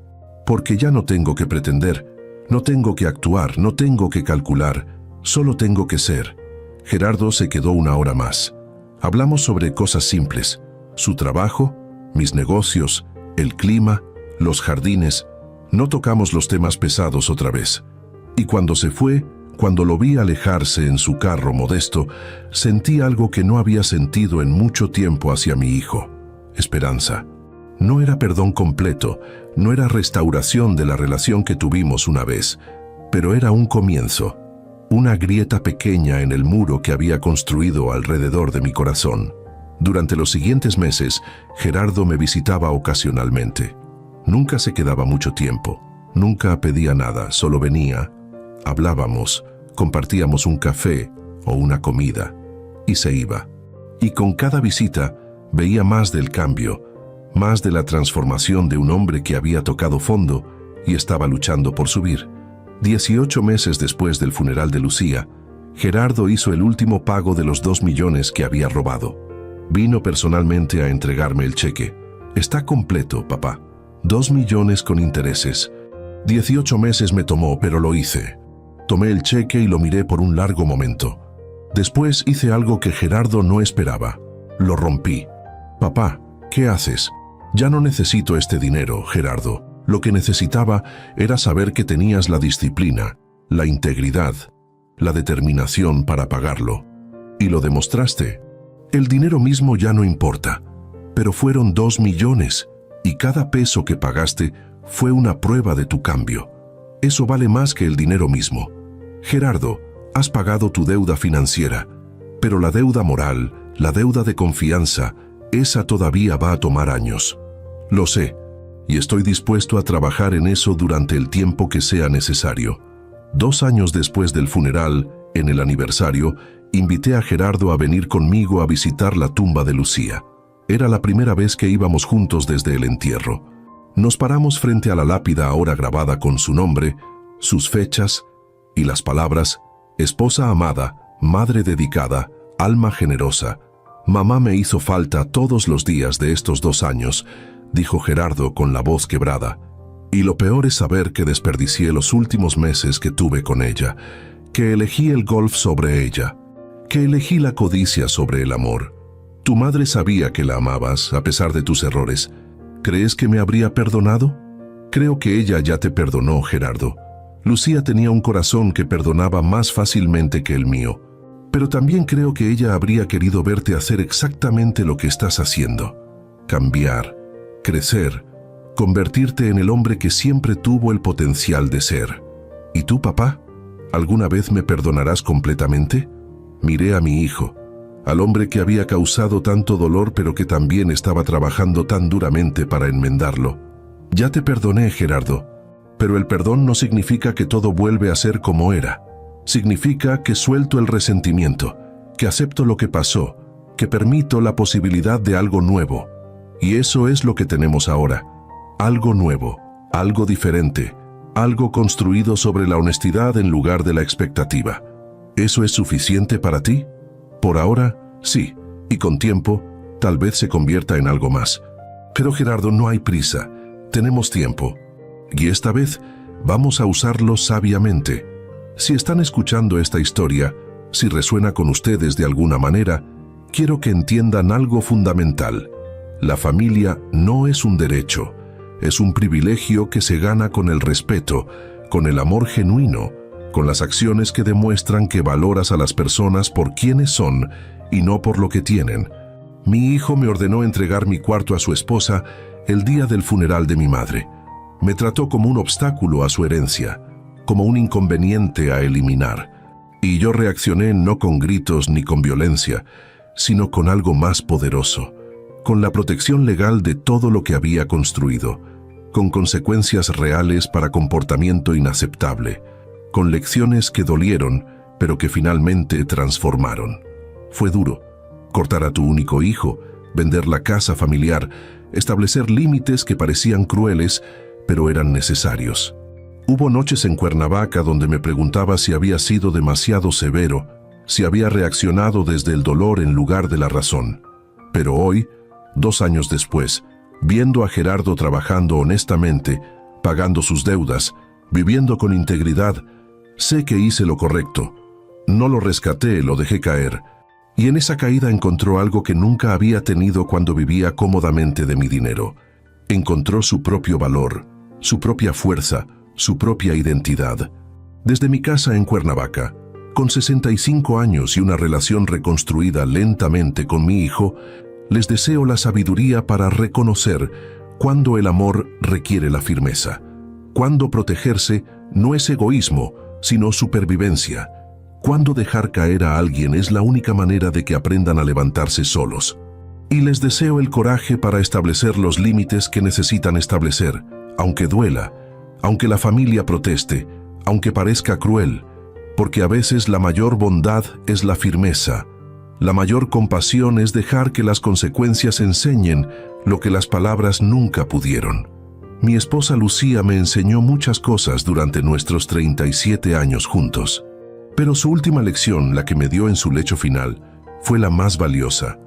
Porque ya no tengo que pretender, no tengo que actuar, no tengo que calcular, solo tengo que ser. Gerardo se quedó una hora más. Hablamos sobre cosas simples: su trabajo, mis negocios, el clima, los jardines. No tocamos los temas pesados otra vez. Y cuando se fue, cuando lo vi alejarse en su carro modesto, sentí algo que no había sentido en mucho tiempo hacia mi hijo: esperanza. No era perdón completo, no era restauración de la relación que tuvimos una vez, pero era un comienzo, una grieta pequeña en el muro que había construido alrededor de mi corazón. Durante los siguientes meses, Gerardo me visitaba ocasionalmente. Nunca se quedaba mucho tiempo, nunca pedía nada, solo venía, hablábamos, compartíamos un café o una comida, y se iba. Y con cada visita veía más del cambio, más de la transformación de un hombre que había tocado fondo y estaba luchando por subir. 18 meses después del funeral de Lucía, Gerardo hizo el último pago de los 2 millones que había robado. Vino personalmente a entregarme el cheque. Está completo, papá. 2 millones con intereses. 18 meses me tomó, pero lo hice. Tomé el cheque y lo miré por un largo momento. Después hice algo que Gerardo no esperaba. Lo rompí. Papá, ¿qué haces? Ya no necesito este dinero, Gerardo. Lo que necesitaba era saber que tenías la disciplina, la integridad, la determinación para pagarlo. Y lo demostraste. El dinero mismo ya no importa, pero fueron 2 millones y cada peso que pagaste fue una prueba de tu cambio. Eso vale más que el dinero mismo. Gerardo, has pagado tu deuda financiera, pero la deuda moral, la deuda de confianza, esa todavía va a tomar años. Lo sé, y estoy dispuesto a trabajar en eso durante el tiempo que sea necesario. 2 años después del funeral, en el aniversario, invité a Gerardo a venir conmigo a visitar la tumba de Lucía. Era la primera vez que íbamos juntos desde el entierro. Nos paramos frente a la lápida ahora grabada con su nombre, sus fechas y las palabras: esposa amada, madre dedicada, alma generosa. Mamá me hizo falta todos los días de estos 2 años, dijo Gerardo con la voz quebrada. Y lo peor es saber que desperdicié los últimos meses que tuve con ella, que elegí el golf sobre ella, que elegí la codicia sobre el amor. Tu madre sabía que la amabas a pesar de tus errores. ¿Crees que me habría perdonado? Creo que ella ya te perdonó, Gerardo. Lucía tenía un corazón que perdonaba más fácilmente que el mío. Pero también creo que ella habría querido verte hacer exactamente lo que estás haciendo. Cambiar, crecer, convertirte en el hombre que siempre tuvo el potencial de ser. ¿Y tú, papá? ¿Alguna vez me perdonarás completamente? Miré a mi hijo, al hombre que había causado tanto dolor pero que también estaba trabajando tan duramente para enmendarlo. Ya te perdoné, Gerardo, pero el perdón no significa que todo vuelve a ser como era. Significa que suelto el resentimiento, que acepto lo que pasó, que permito la posibilidad de algo nuevo. Y eso es lo que tenemos ahora. Algo nuevo, algo diferente, algo construido sobre la honestidad en lugar de la expectativa. ¿Eso es suficiente para ti? Por ahora, sí, y con tiempo, tal vez se convierta en algo más. Pero Gerardo, no hay prisa, tenemos tiempo. Y esta vez, vamos a usarlo sabiamente. Si están escuchando esta historia, si resuena con ustedes de alguna manera, quiero que entiendan algo fundamental. La familia no es un derecho, es un privilegio que se gana con el respeto, con el amor genuino, con las acciones que demuestran que valoras a las personas por quienes son y no por lo que tienen. Mi hijo me ordenó entregar mi cuarto a su esposa el día del funeral de mi madre. Me trató como un obstáculo a su herencia, como un inconveniente a eliminar. Y yo reaccioné no con gritos ni con violencia, sino con algo más poderoso, con la protección legal de todo lo que había construido, con consecuencias reales para comportamiento inaceptable, con lecciones que dolieron, pero que finalmente transformaron. Fue duro. Cortar a tu único hijo, vender la casa familiar, establecer límites que parecían crueles, pero eran necesarios. Hubo noches en Cuernavaca donde me preguntaba si había sido demasiado severo, si había reaccionado desde el dolor en lugar de la razón. Pero hoy, 2 años después, viendo a Gerardo trabajando honestamente, pagando sus deudas, viviendo con integridad, sé que hice lo correcto. No lo rescaté, lo dejé caer. Y en esa caída encontró algo que nunca había tenido cuando vivía cómodamente de mi dinero. Encontró su propio valor, su propia fuerza, su propia identidad. Desde mi casa en Cuernavaca, con 65 años y una relación reconstruida lentamente con mi hijo, les deseo la sabiduría para reconocer cuándo el amor requiere la firmeza, cuándo protegerse no es egoísmo, sino supervivencia, cuándo dejar caer a alguien es la única manera de que aprendan a levantarse solos. Y les deseo el coraje para establecer los límites que necesitan establecer, aunque duela, aunque la familia proteste, aunque parezca cruel, porque a veces la mayor bondad es la firmeza. La mayor compasión es dejar que las consecuencias enseñen lo que las palabras nunca pudieron. Mi esposa Lucía me enseñó muchas cosas durante nuestros 37 años juntos. Pero su última lección, la que me dio en su lecho final, fue la más valiosa.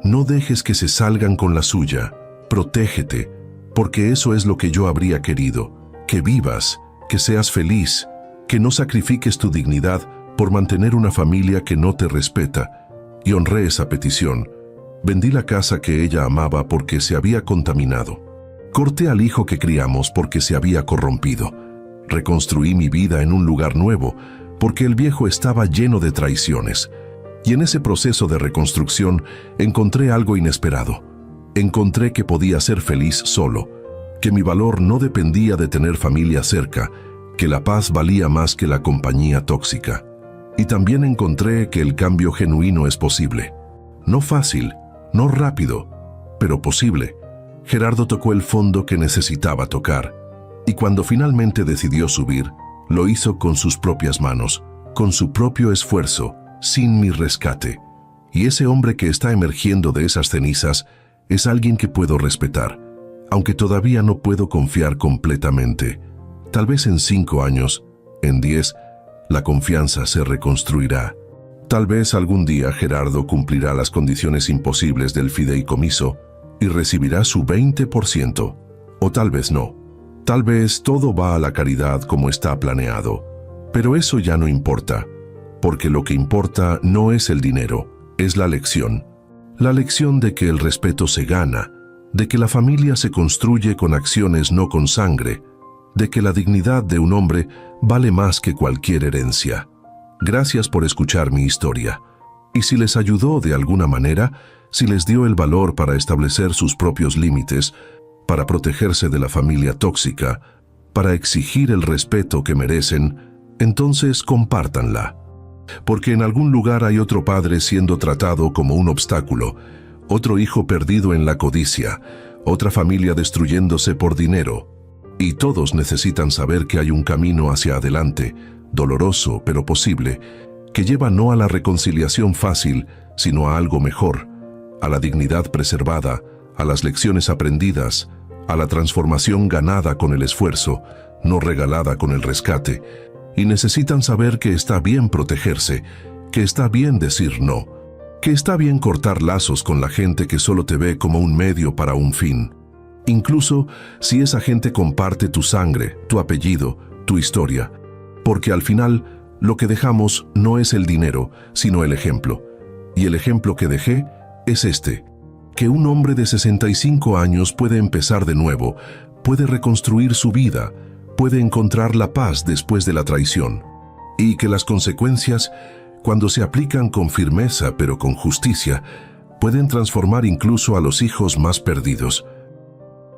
No dejes que se salgan con la suya. Protégete, porque eso es lo que yo habría querido. Que vivas, que seas feliz, que no sacrifiques tu dignidad por mantener una familia que no te respeta. Y honré esa petición. Vendí la casa que ella amaba porque se había contaminado. Corté al hijo que criamos porque se había corrompido. Reconstruí mi vida en un lugar nuevo porque el viejo estaba lleno de traiciones. Y en ese proceso de reconstrucción encontré algo inesperado. Encontré que podía ser feliz solo, que mi valor no dependía de tener familia cerca, que la paz valía más que la compañía tóxica. Y también encontré que el cambio genuino es posible. No fácil, no rápido, pero posible. Gerardo tocó el fondo que necesitaba tocar, y cuando finalmente decidió subir, lo hizo con sus propias manos, con su propio esfuerzo, sin mi rescate. Y ese hombre que está emergiendo de esas cenizas es alguien que puedo respetar, aunque todavía no puedo confiar completamente. Tal vez en 5 años, en 10, la confianza se reconstruirá. Tal vez algún día Gerardo cumplirá las condiciones imposibles del fideicomiso y recibirá su 20%, o tal vez no. Tal vez todo va a la caridad como está planeado, pero eso ya no importa, porque lo que importa no es el dinero, es la lección. La lección de que el respeto se gana, de que la familia se construye con acciones, no con sangre, de que la dignidad de un hombre vale más que cualquier herencia. Gracias por escuchar mi historia. Y si les ayudó de alguna manera, si les dio el valor para establecer sus propios límites, para protegerse de la familia tóxica, para exigir el respeto que merecen, entonces compártanla. Porque en algún lugar hay otro padre siendo tratado como un obstáculo, otro hijo perdido en la codicia, otra familia destruyéndose por dinero. Y todos necesitan saber que hay un camino hacia adelante, doloroso pero posible, que lleva no a la reconciliación fácil, sino a algo mejor, a la dignidad preservada, a las lecciones aprendidas, a la transformación ganada con el esfuerzo, no regalada con el rescate. Y necesitan saber que está bien protegerse, que está bien decir no, que está bien cortar lazos con la gente que solo te ve como un medio para un fin. Incluso si esa gente comparte tu sangre, tu apellido, tu historia. Porque al final, lo que dejamos no es el dinero, sino el ejemplo. Y el ejemplo que dejé es este: que un hombre de 65 años puede empezar de nuevo, puede reconstruir su vida, puede encontrar la paz después de la traición. Y que las consecuencias, cuando se aplican con firmeza pero con justicia, pueden transformar incluso a los hijos más perdidos.